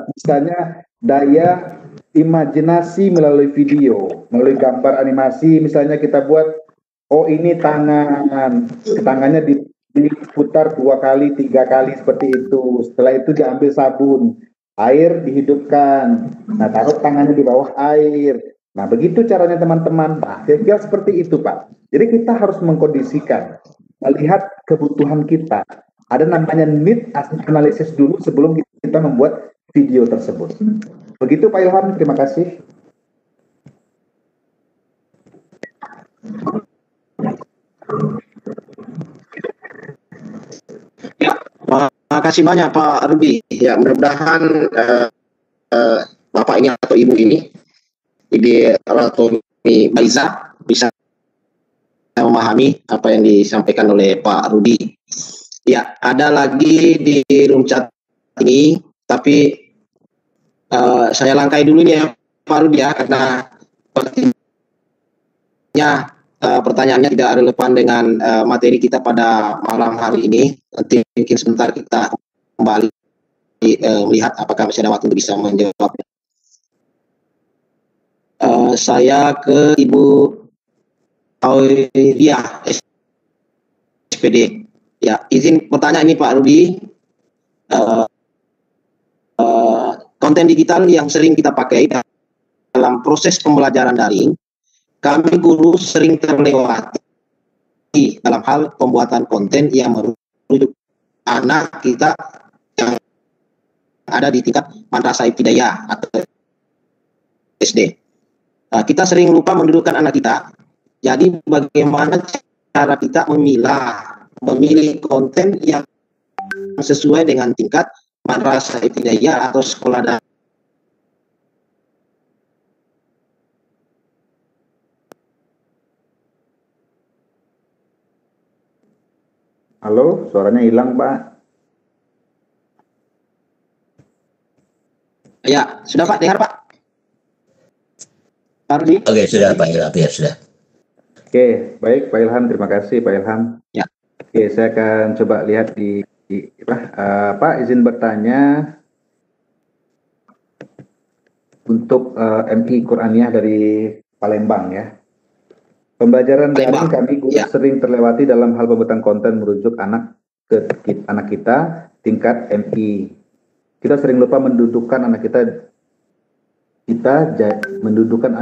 S2: misalnya daya imajinasi melalui video, melalui gambar animasi. Misalnya kita buat, oh ini tangannya diputar 2 kali, 3 kali seperti itu. Setelah itu diambil sabun, air dihidupkan, nah taruh tangannya di bawah air. Nah begitu caranya teman-teman. Nah, kira-kira seperti itu Pak. Jadi kita harus mengkondisikan, melihat kebutuhan kita. Ada namanya need analysis dulu sebelum kita membuat video tersebut. Begitu Pak Ilham, terima kasih.
S1: Ya, terima kasih banyak Pak Rudy. Ya, mudah-mudahan Bapak ini atau Ibu ini, Ibu Ratomi Baiza, bisa memahami apa yang disampaikan oleh Pak Rudy. Ya, ada lagi di room chat ini, tapi saya langkai dulu nih ya Pak Rudy ya, karena sepertinya pertanyaannya tidak relevan dengan materi kita pada malam hari ini. Nanti mungkin sebentar kita kembali melihat apakah masih ada waktu untuk bisa menjawab. Saya ke Ibu Aulia SPD. Ya, izin bertanya ini Pak Rudy. Konten digital yang sering kita pakai dalam proses pembelajaran daring, kami guru sering terlewati dalam hal pembuatan konten yang merujuk anak kita yang ada di tingkat madrasah ibtidaiyah atau SD. Kita sering lupa mendudukkan anak kita. Jadi bagaimana cara kita memilih konten yang sesuai dengan tingkat madrasah ibtidaiyah atau sekolah daring.
S2: Halo, suaranya hilang Pak.
S1: Ya, sudah Pak, dengar Pak? Pak Rudy?
S7: Oke, sudah Pak Ilham, ya sudah.
S2: Oke, baik Pak Ilham, terima kasih Pak Ilham.
S1: Ya.
S2: Oke, saya akan coba lihat Pak, izin bertanya untuk MI Qur'aniyah dari Palembang ya. Pembelajaran daring kami guru sering terlewati dalam hal pembuatan konten merujuk anak kita tingkat MI. kita sering lupa mendudukkan anak mendudukkan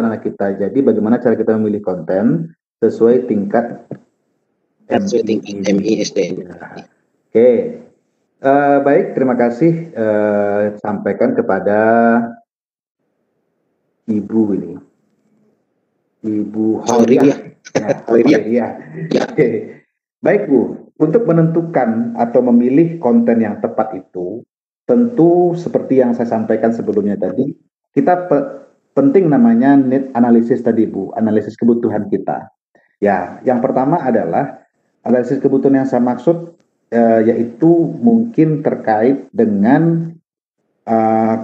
S2: anak kita. Jadi bagaimana cara kita memilih konten sesuai tingkat
S1: MISD.
S2: Oke. Baik, terima kasih. Sampaikan kepada Ibu ini. Ibu Hauriah. Ya. Oke. Baik Bu, untuk menentukan atau memilih konten yang tepat itu, tentu seperti yang saya sampaikan sebelumnya tadi, kita penting namanya need analysis tadi Bu, analisis kebutuhan kita. Ya, yang pertama adalah analisis kebutuhan yang saya maksud yaitu mungkin terkait dengan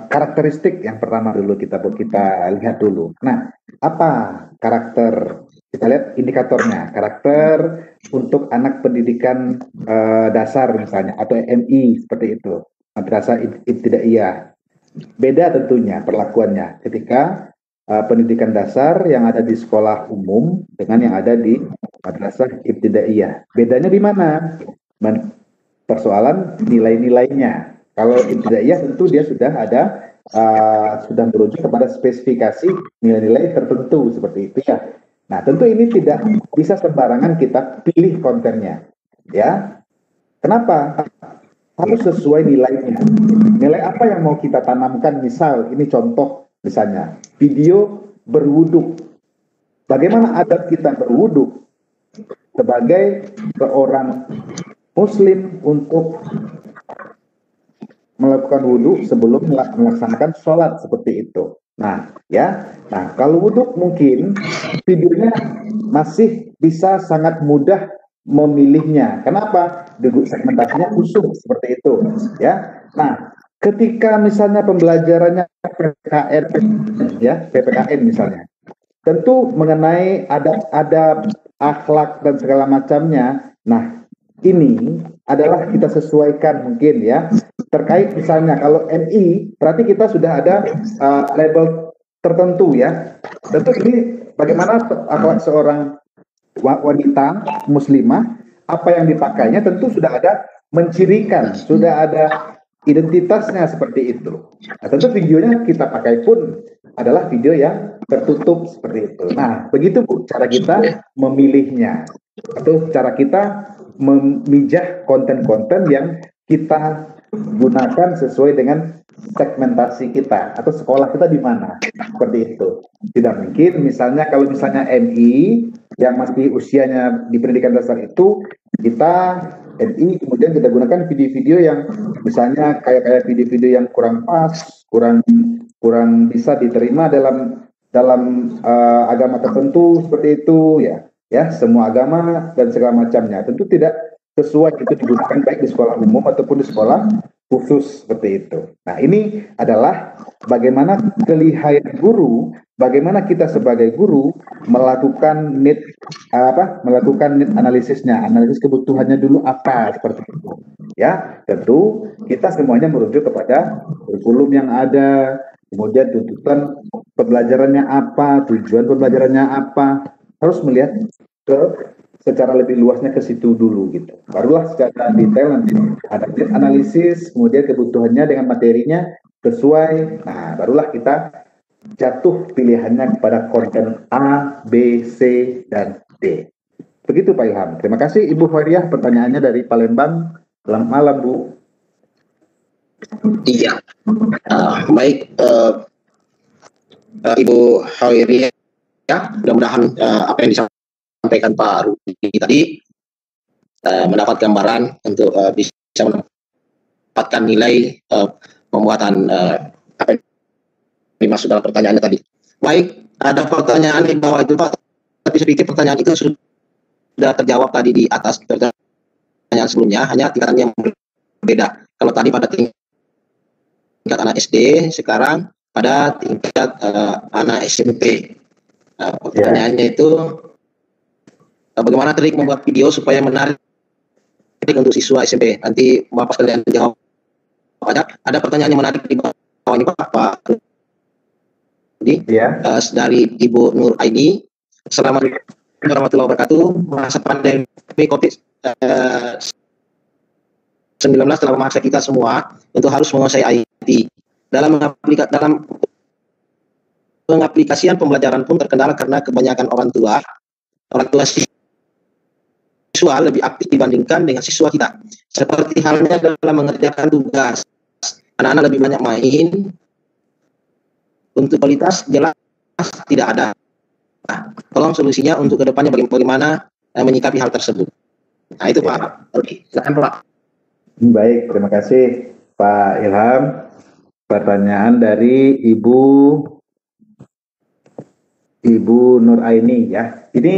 S2: karakteristik yang pertama dulu kita lihat dulu. Nah, apa karakter? Kita lihat indikatornya, karakter untuk anak pendidikan dasar misalnya, atau MI seperti itu, madrasah ibtidaiyah. Beda tentunya perlakuannya ketika pendidikan dasar yang ada di sekolah umum dengan yang ada di madrasah ibtidaiyah. Bedanya di mana? Persoalan nilai-nilainya. Kalau ibtidaiyah tentu dia sudah ada sudah merujuk kepada spesifikasi nilai-nilai tertentu seperti itu ya. Nah, tentu ini tidak bisa sembarangan kita pilih kontennya, ya. Kenapa? Harus sesuai nilainya. Nilai apa yang mau kita tanamkan? Misal, ini contoh misalnya, video berwudu. Bagaimana adab kita berwudu sebagai seorang Muslim untuk melakukan wudu sebelum melaksanakan sholat seperti itu. Nah, ya. Nah, kalau wudhu mungkin videonya masih bisa sangat mudah memilihnya. Kenapa? Segmentasinya khusus seperti itu, ya. Nah, ketika misalnya pembelajarannya PPKN misalnya, tentu mengenai adab, akhlak dan segala macamnya. Nah, ini adalah kita sesuaikan mungkin ya. Terkait misalnya kalau MI, berarti kita sudah ada label tertentu ya. Tentu ini bagaimana akhlak seorang wanita muslimah, apa yang dipakainya tentu sudah ada mencirikan, sudah ada identitasnya seperti itu. Nah, tentu videonya kita pakai pun adalah video yang tertutup seperti itu. Nah, begitu Bu cara kita memilihnya, atau cara kita memijah konten-konten yang kita gunakan sesuai dengan segmentasi kita atau sekolah kita di mana, seperti itu. Tidak mungkin misalnya kalau misalnya MI yang masih usianya di pendidikan dasar itu, kita MI kemudian kita gunakan video-video yang misalnya kayak video-video yang kurang pas, kurang bisa diterima dalam agama tertentu seperti itu ya semua agama dan segala macamnya tentu tidak sesuai itu digunakan baik di sekolah umum ataupun di sekolah khusus seperti itu. Nah, ini adalah bagaimana kelihayan guru, bagaimana kita sebagai guru melakukan need analisisnya, analisis kebutuhannya dulu apa seperti itu. Ya, tentu kita semuanya merujuk kepada kurikulum yang ada, kemudian tuntutan pembelajarannya apa, tujuan pembelajarannya apa, harus melihat secara lebih luasnya ke situ dulu gitu. Barulah secara detail nanti ada analisis, kemudian kebutuhannya dengan materinya sesuai. Nah, barulah kita jatuh pilihannya kepada konten A, B, C, dan D. Begitu Pak Ilham. Terima kasih Ibu Hauriah, pertanyaannya dari Palembang. Selamat malam Bu.
S1: Iya. Baik Ibu Hauriah, mudah-mudahan apa yang disampaikan Pak Rudi tadi mendapat gambaran untuk bisa mendapatkan nilai pembuatan apa yang dimaksud dalam pertanyaannya tadi. Baik, ada pertanyaan di bawah itu Pak, tapi sedikit pertanyaan itu sudah terjawab tadi di atas pertanyaan sebelumnya, hanya tingkatannya yang berbeda. Kalau tadi pada tingkat anak SD, sekarang pada tingkat anak SMP. Pertanyaannya itu bagaimana trik membuat video supaya menarik untuk siswa SMP? Nanti Bapak sekalian jawab. Ada pertanyaan yang menarik di bawah ini Pak Rudi, dari Ibu Nur Aini. Assalamualaikum warahmatullahi wabarakatuh. Masa pandemi COVID-19 telah memaksa kita semua untuk harus menguasai IT. Dalam pengaplikasian pembelajaran pun terkendala karena kebanyakan orang tua siswa lebih aktif dibandingkan dengan siswa kita. Seperti halnya dalam mengerjakan tugas, anak-anak lebih banyak main. Untuk kualitas jelas tidak ada. Nah, tolong solusinya untuk kedepannya bagaimana menyikapi hal tersebut. Nah itu Pak. Silakan Pak.
S2: Baik, terima kasih Pak Ilham. Pertanyaan dari Ibu Nuraini ya. Ini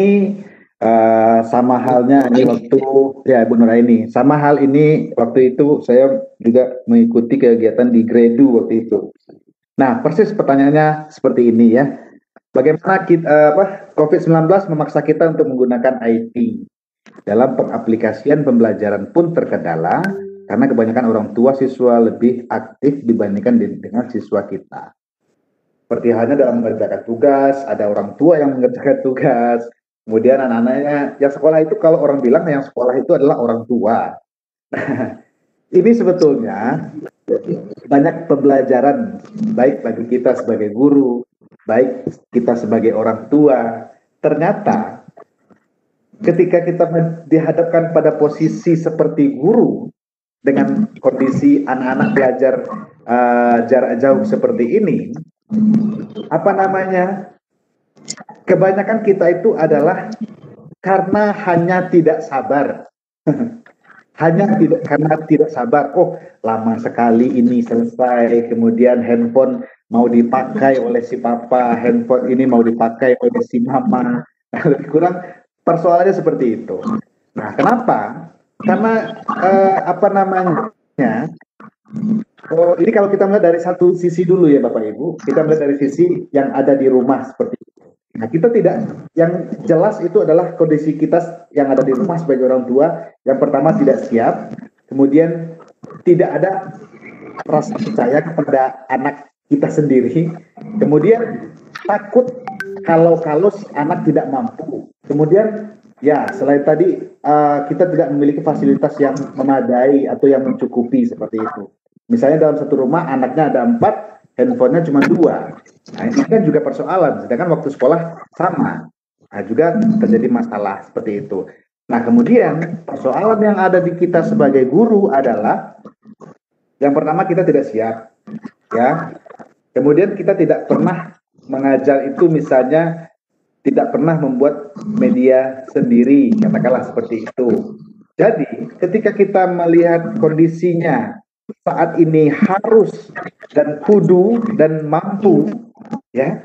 S2: sama halnya ini waktu ya Bu Nuraini. Sama hal ini waktu itu saya juga mengikuti kegiatan di Gredu waktu itu. Nah, persis pertanyaannya seperti ini ya. Bagaimana COVID-19 memaksa kita untuk menggunakan IT? Dalam pengaplikasian pembelajaran pun terkendala karena kebanyakan orang tua siswa lebih aktif dibandingkan dengan siswa kita. Seperti halnya dalam mengerjakan tugas, ada orang tua yang mengerjakan tugas, kemudian anak-anaknya yang sekolah itu, kalau orang bilang yang sekolah itu adalah orang tua. Ini sebetulnya banyak pembelajaran baik bagi kita sebagai guru, baik kita sebagai orang tua. Ternyata ketika kita dihadapkan pada posisi seperti guru dengan kondisi anak-anak belajar jarak jauh seperti ini, kebanyakan kita itu adalah karena hanya tidak sabar. Karena tidak sabar, oh lama sekali ini selesai, kemudian handphone mau dipakai oleh si papa, handphone ini mau dipakai oleh si mama. Nah, lebih kurang persoalannya seperti itu. Nah, kenapa? Karena ini kalau kita melihat dari satu sisi dulu ya Bapak Ibu, kita melihat dari sisi yang ada di rumah seperti itu. Nah, kita yang jelas itu adalah kondisi kita yang ada di rumah sebagai orang tua. Yang pertama tidak siap, kemudian tidak ada rasa percaya kepada anak kita sendiri, kemudian takut kalau si anak tidak mampu. Kemudian ya selain tadi kita tidak memiliki fasilitas yang memadai atau yang mencukupi seperti itu. Misalnya dalam satu rumah anaknya ada 4, handphonenya cuma 2. Nah, ini kan juga persoalan, sedangkan waktu sekolah sama. Nah, juga terjadi masalah seperti itu. Nah, kemudian persoalan yang ada di kita sebagai guru adalah yang pertama kita tidak siap, ya. Kemudian kita tidak pernah mengajar itu, misalnya tidak pernah membuat media sendiri, katakanlah seperti itu. Jadi, ketika kita melihat kondisinya saat ini harus dan kudu dan mampu, ya,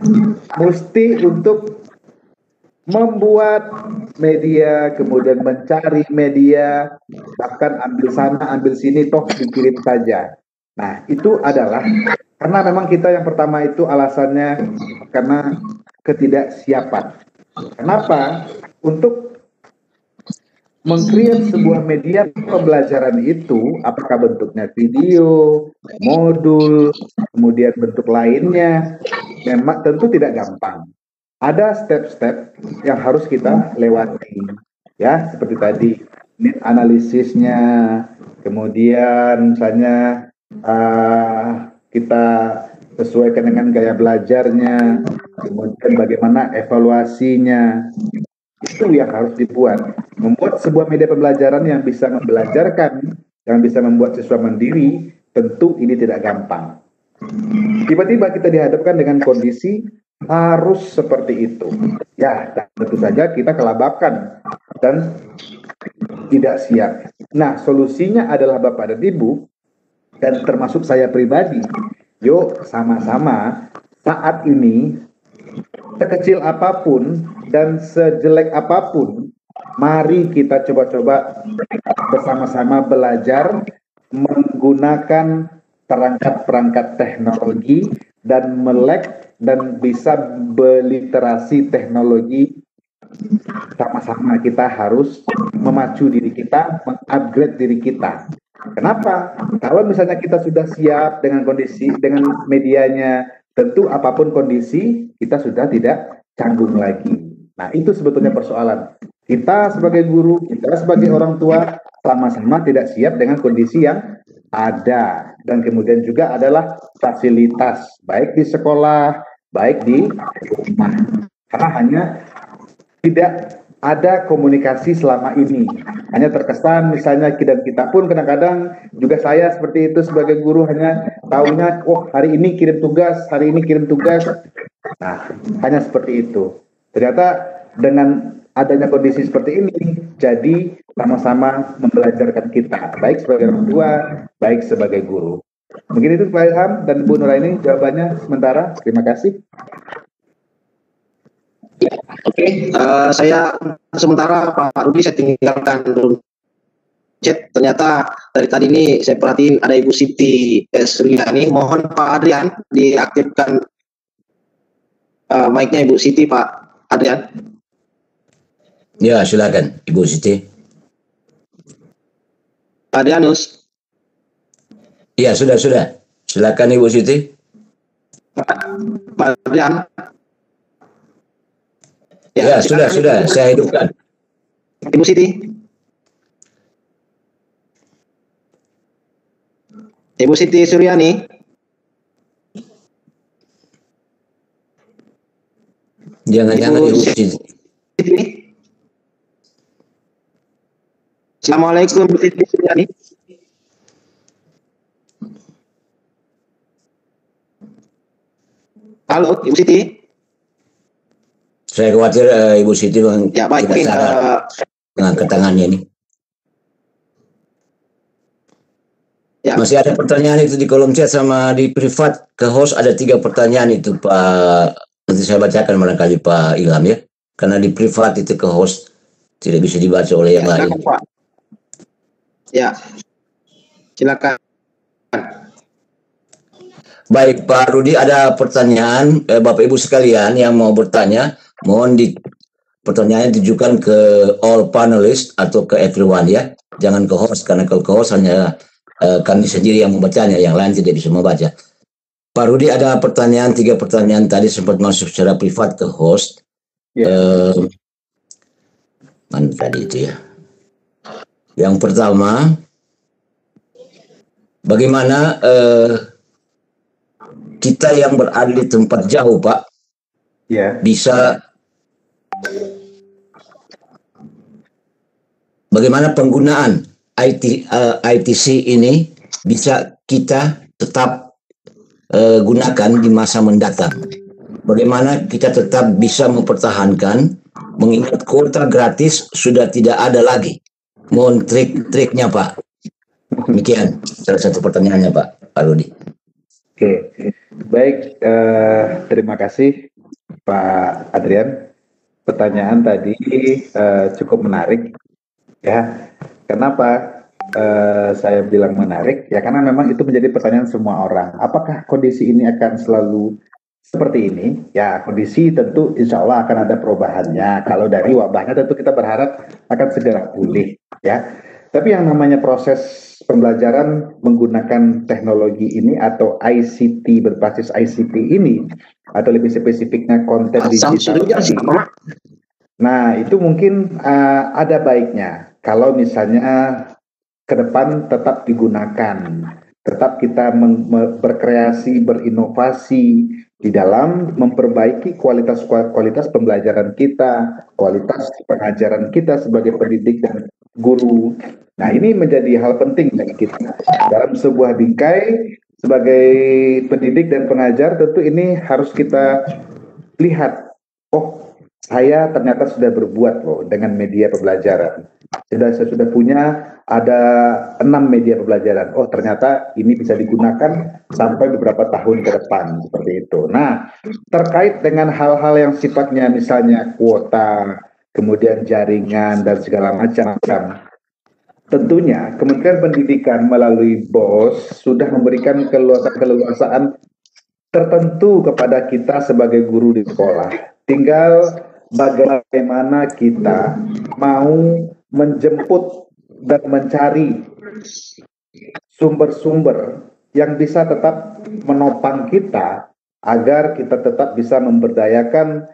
S2: mesti untuk membuat media, kemudian mencari media, bahkan ambil sana ambil sini, toh dikirim saja. Nah, itu adalah karena memang kita yang pertama itu alasannya karena ketidaksiapan. Kenapa? Untuk meng-create sebuah media pembelajaran itu, apakah bentuknya video, modul, kemudian bentuk lainnya, memang tentu tidak gampang. Ada step-step yang harus kita lewati, ya, seperti tadi need analisisnya, kemudian misalnya kita sesuaikan dengan gaya belajarnya, kemudian bagaimana evaluasinya. Itu yang harus dibuat. Membuat sebuah media pembelajaran yang bisa membelajarkan, yang bisa membuat siswa mandiri, tentu ini tidak gampang. Tiba-tiba kita dihadapkan dengan kondisi harus seperti itu. Ya, tentu saja kita kelabakan dan tidak siap. Nah, solusinya adalah Bapak dan Ibu, dan termasuk saya pribadi, yuk sama-sama saat ini, sekecil apapun dan sejelek apapun, mari kita coba-coba bersama-sama belajar menggunakan perangkat-perangkat teknologi dan melek dan bisa berliterasi teknologi. Sama-sama kita harus memacu diri kita, mengupgrade diri kita. Kenapa? Kalau misalnya kita sudah siap dengan kondisi, dengan medianya, tentu apapun kondisi, kita sudah tidak canggung lagi. Nah, itu sebetulnya persoalan. Kita sebagai guru, kita sebagai orang tua, sama-sama tidak siap dengan kondisi yang ada. Dan kemudian juga adalah fasilitas, baik di sekolah, baik di rumah. Karena hanya tidak ada komunikasi selama ini. Hanya terkesan misalnya kita pun kadang-kadang juga saya seperti itu sebagai guru hanya tahunya, oh hari ini kirim tugas, hari ini kirim tugas. Nah, hanya seperti itu. Ternyata dengan adanya kondisi seperti ini, jadi sama-sama membelajarkan kita, baik sebagai orang tua, baik sebagai guru. Mungkin itu Pak Ilham dan Bu Nuraini jawabannya sementara. Terima kasih.
S1: Oke, saya sementara Pak Rudi saya tinggalkan dulu chat. Ternyata dari tadi ini saya perhatiin ada Ibu Siti Sriani. Mohon Pak Adrian diaktifkan mic-nya Ibu Siti, Pak Adrian.
S7: Ya, silakan Ibu Siti.
S1: Pak Adrianus.
S7: Ya, sudah. Silakan Ibu Siti.
S1: Pak Adrian.
S7: Ya, sudah. Saya hidupkan.
S1: Ibu Siti. Ibu Siti Suryani.
S7: Jangan-jangan Ibu Siti.
S1: Assalamualaikum Ibu Siti Suryani. Halo Ibu Siti.
S7: Saya khawatir Ibu Siti
S1: Ya baik, mungkin
S7: mengangkat tangannya ini.
S1: Ya.
S7: Masih ada pertanyaan itu di kolom chat sama di privat ke host, ada 3 pertanyaan itu Pak. Nanti saya bacakan barangkali Pak Ilham ya. Karena di privat itu ke host tidak bisa dibaca oleh yang lain.
S1: Pak. Ya. Silakan.
S7: Baik Pak Rudi, ada pertanyaan Bapak Ibu sekalian yang mau bertanya, mohon pertanyaannya ditujukan ke all panelists atau ke everyone ya. Jangan ke host, karena kalau ke host hanya kami sendiri yang membacanya, yang lain tidak bisa membaca. Pak Rudi, ada pertanyaan, 3 pertanyaan tadi sempat masuk secara privat ke host. Mana tadi itu ya? Yang pertama, bagaimana kita yang berada di tempat jauh, Pak, bisa bagaimana penggunaan ITC ini bisa kita tetap gunakan di masa mendatang. Bagaimana kita tetap bisa mempertahankan, mengingat kuota gratis sudah tidak ada lagi. Mohon trik-triknya, Pak. Demikian salah satu pertanyaannya, Pak Rudi.
S2: Oke, baik. Terima kasih Pak Adrian. Pertanyaan tadi cukup menarik, ya. Kenapa saya bilang menarik? Ya karena memang itu menjadi pertanyaan semua orang. Apakah kondisi ini akan selalu seperti ini? Ya, kondisi tentu insya Allah akan ada perubahannya. Kalau dari wabahnya tentu kita berharap akan segera pulih, ya. Tapi yang namanya proses pembelajaran menggunakan teknologi ini atau ICT berbasis ICT ini, atau lebih spesifiknya konten digital. Nah, itu mungkin ada baiknya kalau misalnya ke depan tetap digunakan, tetap kita berkreasi, berinovasi di dalam memperbaiki kualitas pembelajaran kita, kualitas pengajaran kita sebagai pendidik dan guru. Nah, ini menjadi hal penting bagi kita dalam sebuah bingkai sebagai pendidik dan pengajar. Tentu ini harus kita lihat, oh saya ternyata sudah berbuat loh dengan media pembelajaran. Saya sudah punya ada 6 media pembelajaran. Oh ternyata ini bisa digunakan sampai beberapa tahun ke depan, seperti itu. Nah, terkait dengan hal-hal yang sifatnya misalnya kuota, kemudian jaringan dan segala macam, tentunya Kementerian Pendidikan melalui BOS sudah memberikan keleluasaan tertentu kepada kita sebagai guru di sekolah. Tinggal bagaimana kita mau menjemput dan mencari sumber-sumber yang bisa tetap menopang kita agar kita tetap bisa memberdayakan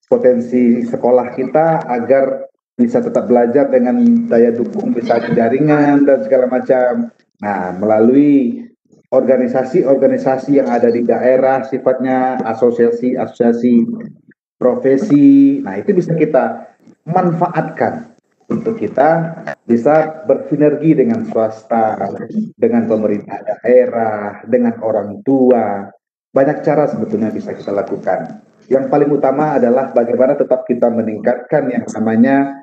S2: potensi sekolah kita agar bisa tetap belajar dengan daya dukung misalnya jaringan dan segala macam. Nah, melalui organisasi-organisasi yang ada di daerah, sifatnya asosiasi-asosiasi profesi, nah itu bisa kita manfaatkan untuk kita bisa bersinergi dengan swasta, dengan pemerintah daerah, dengan orang tua. Banyak cara sebetulnya bisa kita lakukan. Yang paling utama adalah bagaimana tetap kita meningkatkan yang namanya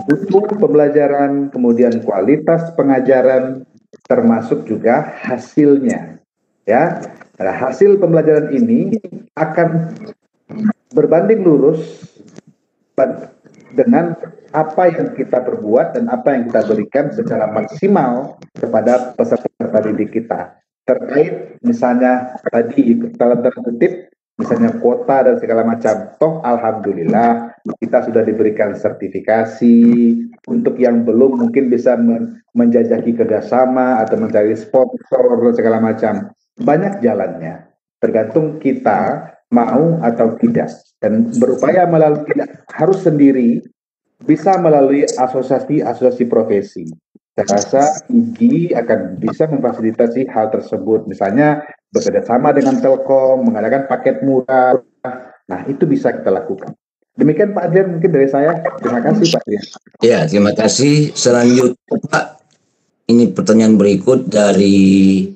S2: mutu pembelajaran, kemudian kualitas pengajaran, termasuk juga hasilnya. Ya, nah, hasil pembelajaran ini akan berbanding lurus dengan apa yang kita perbuat dan apa yang kita berikan secara maksimal kepada peserta didik kita. Terkait misalnya tadi dalam tanda kutip misalnya kuota dan segala macam, toh alhamdulillah kita sudah diberikan sertifikasi. Untuk yang belum mungkin bisa menjajaki kerjasama atau mencari sponsor dan segala macam, banyak jalannya, tergantung kita mau atau tidak, dan berupaya melalui, tidak harus sendiri, bisa melalui asosiasi profesi. Saya rasa IGI akan bisa memfasilitasi hal tersebut, misalnya bekerjasama dengan Telkom, mengadakan paket murah. Nah, itu bisa kita lakukan. Demikian Pak Adrian, mungkin dari saya. Terima kasih Pak Adrian.
S7: Ya, terima kasih. Selanjutnya Pak, ini pertanyaan berikut dari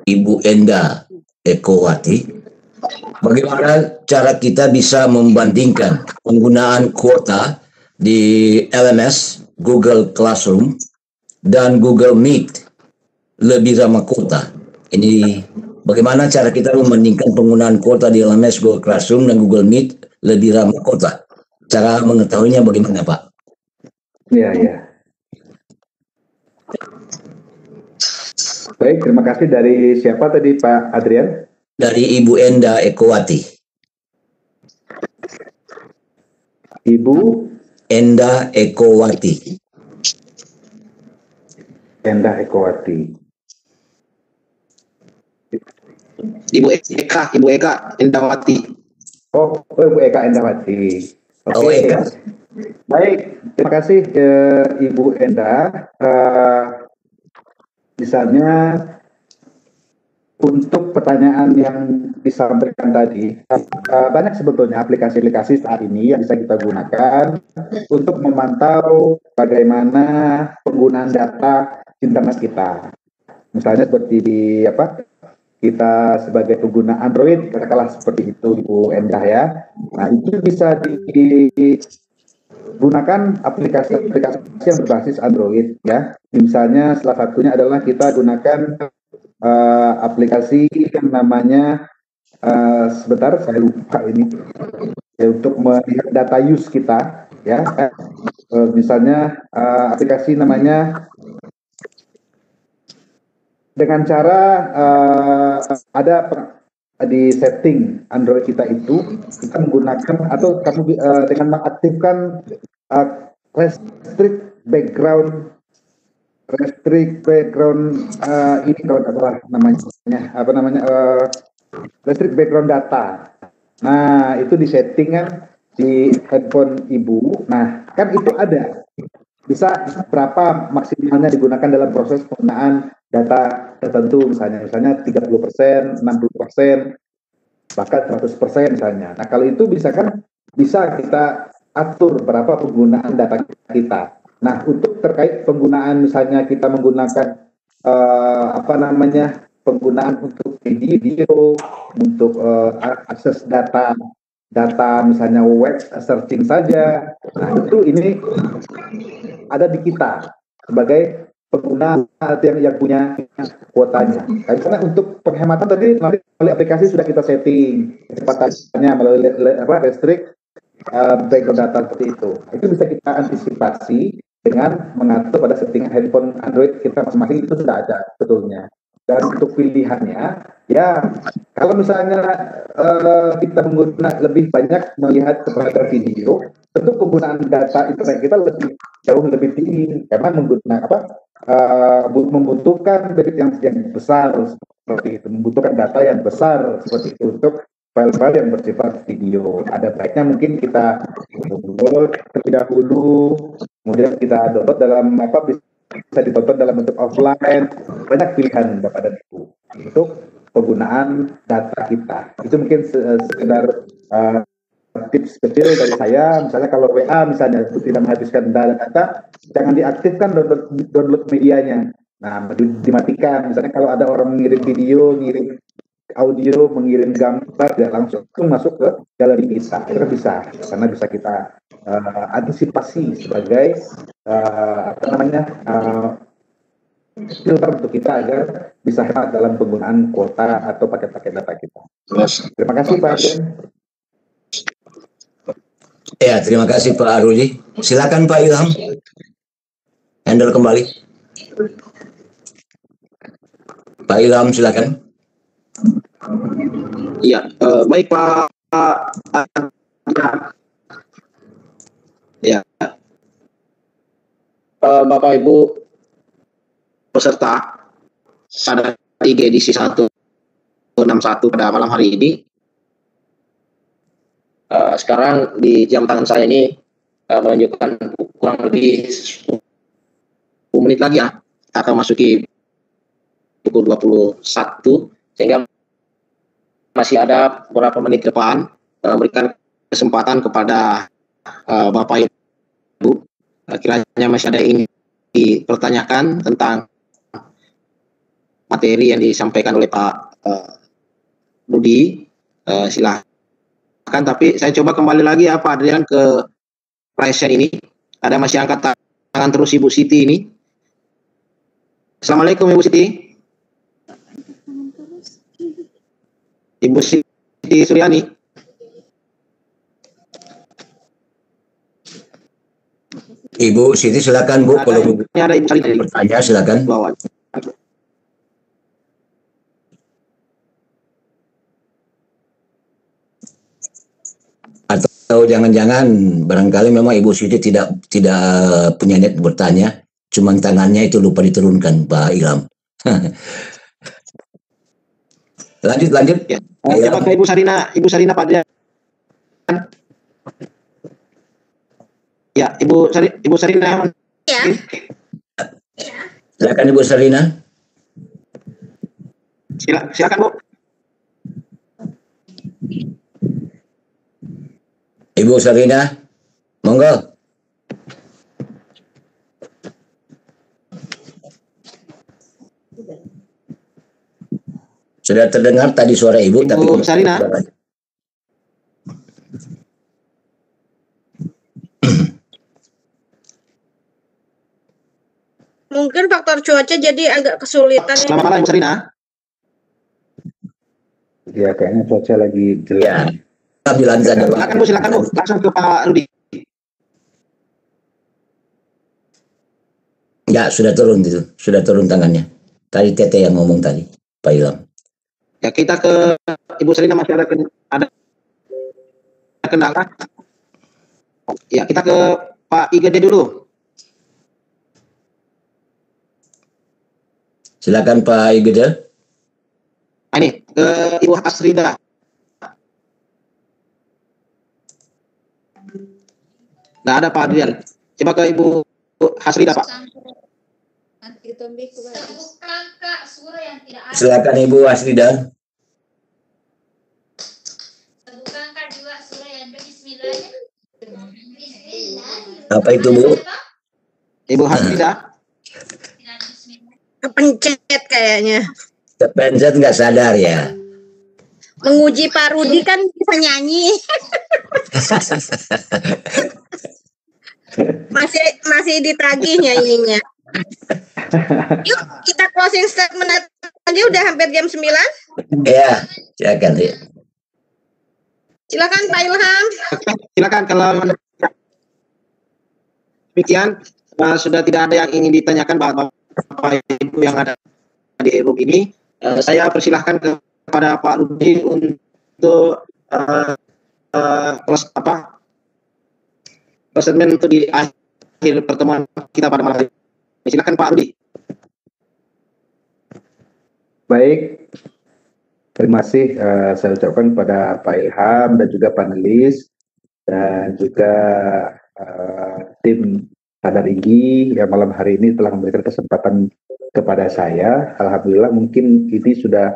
S7: Ibu Enda Ekowati. Bagaimana cara kita bisa membandingkan penggunaan kuota di LMS, Google Classroom, dan Google Meet lebih ramah kuota? Ini bagaimana cara kita membandingkan penggunaan kuota di LMS, Google Classroom, dan Google Meet lebih ramah kuota? Cara mengetahuinya bagaimana, Pak?
S2: Iya, iya. Baik, terima kasih. Dari siapa tadi Pak Adrian?
S7: Dari Ibu Enda Ekowati.
S2: Ibu
S7: Enda Ekowati.
S2: Enda Ekowati.
S1: Ibu Eka Endawati.
S2: Oh, Ibu Eka Endawati. Oke.
S7: Oh, Eka.
S2: Baik, terima kasih Ibu Enda. Misalnya untuk pertanyaan yang disampaikan tadi, banyak sebetulnya aplikasi-aplikasi saat ini yang bisa kita gunakan untuk memantau bagaimana penggunaan data internet kita. Misalnya seperti di kita sebagai pengguna Android, katakanlah seperti itu Ibu Endah ya. Nah, itu bisa digunakan aplikasi-aplikasi yang berbasis Android ya. Misalnya salah satunya adalah kita gunakan aplikasi yang namanya sebentar saya lupa ini ya, untuk melihat data use kita ya. Misalnya aplikasi namanya dengan cara ada di setting Android kita itu kita menggunakan atau kamu dengan mengaktifkan restrict background ini kalau nggak salah namanya restrict background data. Nah, itu di settingan di handphone ibu. Nah, kan itu ada bisa berapa maksimalnya digunakan dalam proses penggunaan data tertentu, misalnya 30%, 60%, bahkan 100% misalnya. Nah, kalau itu bisa kita atur berapa penggunaan data kita. Nah, untuk terkait penggunaan misalnya kita menggunakan penggunaan untuk video, untuk akses data misalnya web searching saja. Nah, itu ini ada di kita sebagai pengguna yang punya kuotanya. Karena untuk penghematan tadi melalui aplikasi sudah kita setting kecepatannya melalui restrict background data seperti itu. Itu bisa kita antisipasi dengan mengatur pada settingan handphone Android kita masing-masing, itu sudah ada sebetulnya. Dan untuk pilihannya, ya kalau misalnya kita menggunakan lebih banyak melihat kepada video, tentu penggunaan data internet kita jauh lebih tinggi karena membutuhkan debit yang besar seperti itu, membutuhkan data yang besar seperti itu untuk file-file yang bersifat video. Ada baiknya mungkin kita download terlebih dahulu, kemudian kita download dalam bisa ditonton dalam bentuk offline. Banyak pilihan Bapak dan Ibu untuk penggunaan data kita. Itu mungkin sekedar tips kecil dari saya. Misalnya kalau WA misalnya itu tidak menghabiskan data, jangan diaktifkan download medianya. Nah, dimatikan. Misalnya kalau ada orang mengirim video, mengirim audio, mengirim gambar, tidak langsung masuk ke galeri kita. Itu kan bisa, karena bisa kita antisipasi sebagai filter untuk kita agar bisa hemat dalam penggunaan kuota atau paket-paket data kita. Terima kasih Pak Adrian.
S7: Ya, terima kasih Pak Rudi. Silakan Pak Ilham. Handle kembali. Pak Ilham, silakan.
S1: Iya, baik Pak. Ya, Bapak Ibu peserta pada IG edisi 161 pada malam hari ini. Sekarang di jam tangan saya ini menunjukkan kurang lebih 10 menit lagi ya, akan masuki pukul 21, sehingga masih ada beberapa menit ke depan memberikan kesempatan kepada Bapak Ibu, kiranya masih ada yang dipertanyakan tentang materi yang disampaikan oleh Pak Rudi, silahkan. Tapi saya coba kembali lagi ya Pak Adrian ke present ini. Ada masih angkat tangan terus Ibu Siti ini. Assalamualaikum Ibu Siti. Ibu Siti Suryani.
S7: Ibu Siti silakan Bu, kalau
S1: ada Ibu Siti
S7: bertanya silakan. Atau jangan-jangan barangkali memang Ibu Siti tidak punya niat bertanya, cuman tangannya itu lupa diturunkan Pak Ilham. lanjut
S1: ya. Coba ke Ibu Sarina Pak Adrian. Ya, Ibu Sarina.
S3: Ya.
S7: Silakan Ibu Sarina.
S1: Silakan Bu.
S7: Ibu Sarina, monggo. Sudah terdengar tadi suara Ibu, tapi
S1: Ibu Sarina.
S3: Mungkin faktor cuaca jadi agak kesulitan.
S1: Selamat malam Ibu Sarina.
S2: Ya, kayaknya cuaca lagi jelek.
S7: Ya.
S1: Silakan Bu, langsung ke Pak Rudi.
S7: Ya, sudah turun tangannya. Tadi Tete yang ngomong tadi, Pak Ilham.
S1: Ya, kita ke Ibu Sarina, masih ada kendala. Ya, kita ke Pak IGD dulu.
S7: Silakan Pak IGD.
S1: Ini ke Ibu Hasrida. Nggak ada Pak Adrian. Coba ke Ibu Hasrida Pak.
S7: Silakan Ibu Hasrida. Apa itu Bu?
S1: Ibu Hasrida.
S3: Kepencet kayaknya.
S7: Kepencet nggak sadar ya.
S3: Menguji Pak Rudi kan bisa nyanyi. masih ditagih nyanyinya. Yuk kita closing statement aja, udah hampir jam 9.
S7: Ya, silakan ya.
S3: Silakan Pak Ilham.
S1: Silakan, kalau demikian sudah tidak ada yang ingin ditanyakan Bapak Ibu yang ada di room ini, saya persilahkan kepada Pak Rudi untuk statement untuk di akhir pertemuan kita pada malam hari ini. Silakan Pak Rudi.
S2: Baik, terima kasih saya ucapkan kepada Pak Ilham dan juga panelis dan juga tim Sadar Igi yang malam hari ini telah memberikan kesempatan kepada saya. Alhamdulillah mungkin ini sudah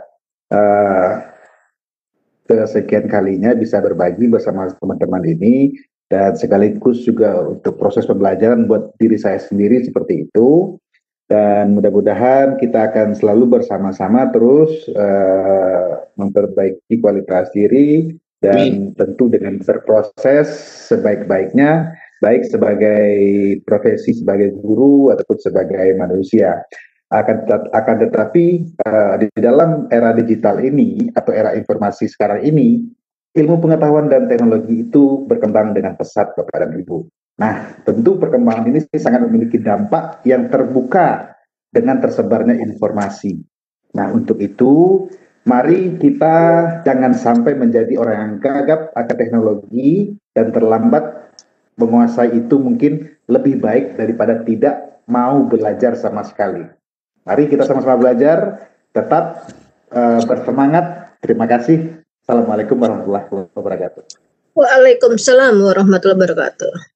S2: kesekian kalinya bisa berbagi bersama teman-teman ini, dan sekaligus juga untuk proses pembelajaran buat diri saya sendiri seperti itu. Dan mudah-mudahan kita akan selalu bersama-sama terus memperbaiki kualitas diri dan tentu dengan berproses sebaik-baiknya, baik sebagai profesi sebagai guru ataupun sebagai manusia. Akan tetapi di dalam era digital ini atau era informasi sekarang ini, ilmu pengetahuan dan teknologi itu berkembang dengan pesat Bapak dan Ibu. Nah, tentu perkembangan ini sangat memiliki dampak yang terbuka dengan tersebarnya informasi. Nah, untuk itu, mari kita jangan sampai menjadi orang yang gagap akan teknologi dan terlambat menguasai itu, mungkin lebih baik daripada tidak mau belajar sama sekali. Mari kita sama-sama belajar, tetap bersemangat. Terima kasih. Assalamualaikum warahmatullahi wabarakatuh.
S3: Waalaikumsalam warahmatullahi wabarakatuh.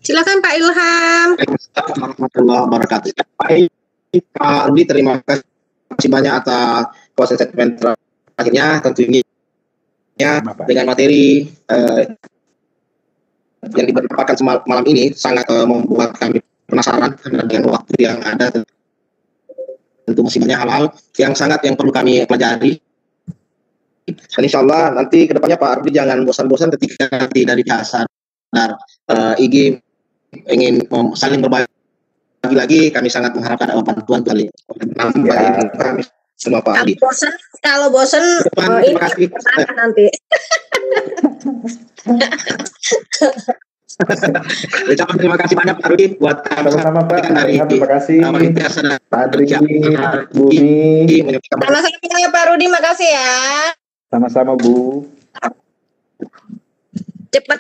S3: Silakan Pak Ilham.
S1: Waalaikumsalam warahmatullahi wabarakatuh. Pak Rudi, terima kasih banyak atas closing statement terakhirnya. Tentunya dengan materi yang diberpaparkan malam ini sangat membuat kami penasaran dengan waktu yang ada. Tentu masih banyak hal-hal yang perlu kami pelajari. Dan insya Allah nanti kedepannya Pak Rudi jangan bosan-bosan ketika nanti dari jasa Sadar IG ingin saling berbagi lagi. Kami sangat mengharapkan ada bantuan kali kami semua Pak Rudi.
S3: Kalau bosan
S1: terima kasih
S3: nanti.
S1: Ucapan terima kasih banyak Pak Rudi buat
S2: sama-sama Pak. Terima kasih Pak Adri, Bumi.
S3: Sama-sama Pak Rudi, makasih ya.
S2: Sama-sama Bu.
S3: Cepat.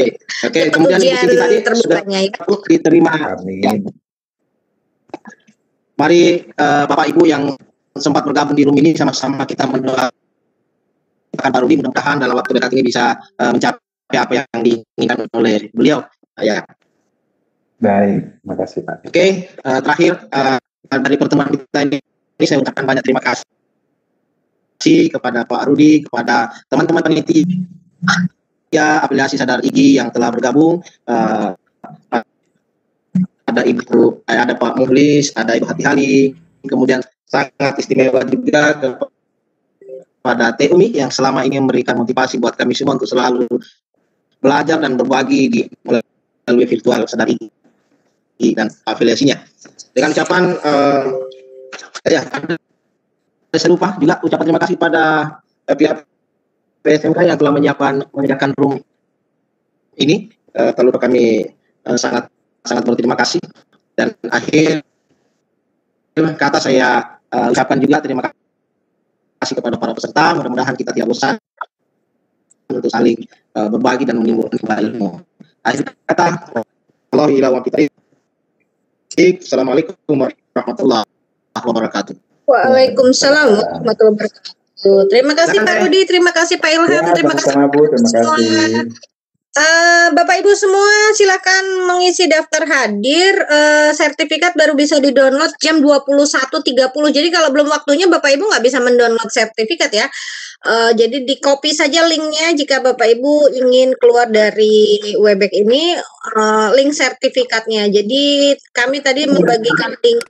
S1: Oke, kemudian
S3: ujian
S1: tadi
S3: terbukanya ya.
S1: Diterima.
S2: Amin.
S1: Mari Bapak Ibu yang sempat bergabung di room ini, sama-sama kita mendoakan Pak Rudi, mudah-mudahan dalam waktu dekat ini bisa mencapai apa yang diinginkan oleh beliau. Ya.
S2: Baik, terima kasih Pak.
S1: Oke, terakhir dari pertemuan kita ini saya ucapkan banyak terima kasih kepada Pak Rudi, kepada teman-teman panitia ya afiliasi Sadar IG yang telah bergabung. Ada ada Pak Muhlis, ada Ibu Hati Hali, kemudian sangat istimewa juga kepada Teumi yang selama ini memberikan motivasi buat kami semua untuk selalu belajar dan berbagi melalui virtual Sadar IG dan afiliasinya. Dengan ucapan saya lupa juga ucapan terima kasih pada pihak PSMK yang telah menyediakan room ini. Terlalu kami sangat berterima kasih. Dan akhir kata saya ucapkan juga terima kasih kepada para peserta. Mudah-mudahan kita tidak bosan untuk saling berbagi dan menimba ilmu. Akhir kata, Assalamualaikum warahmatullahi wabarakatuh.
S3: Waalaikumsalam warahmatullahi wabarakatuh. Terima kasih Pak Rudi, terima kasih Pak Ilham, terima kasih
S2: Bu, terima kasih.
S3: Bapak Ibu semua silakan mengisi daftar hadir. Sertifikat baru bisa di-download jam 21.30. Jadi kalau belum waktunya Bapak Ibu nggak bisa mendownload sertifikat ya. Jadi di copy saja linknya jika Bapak Ibu ingin keluar dari Webex ini, link sertifikatnya. Jadi kami tadi membagikan link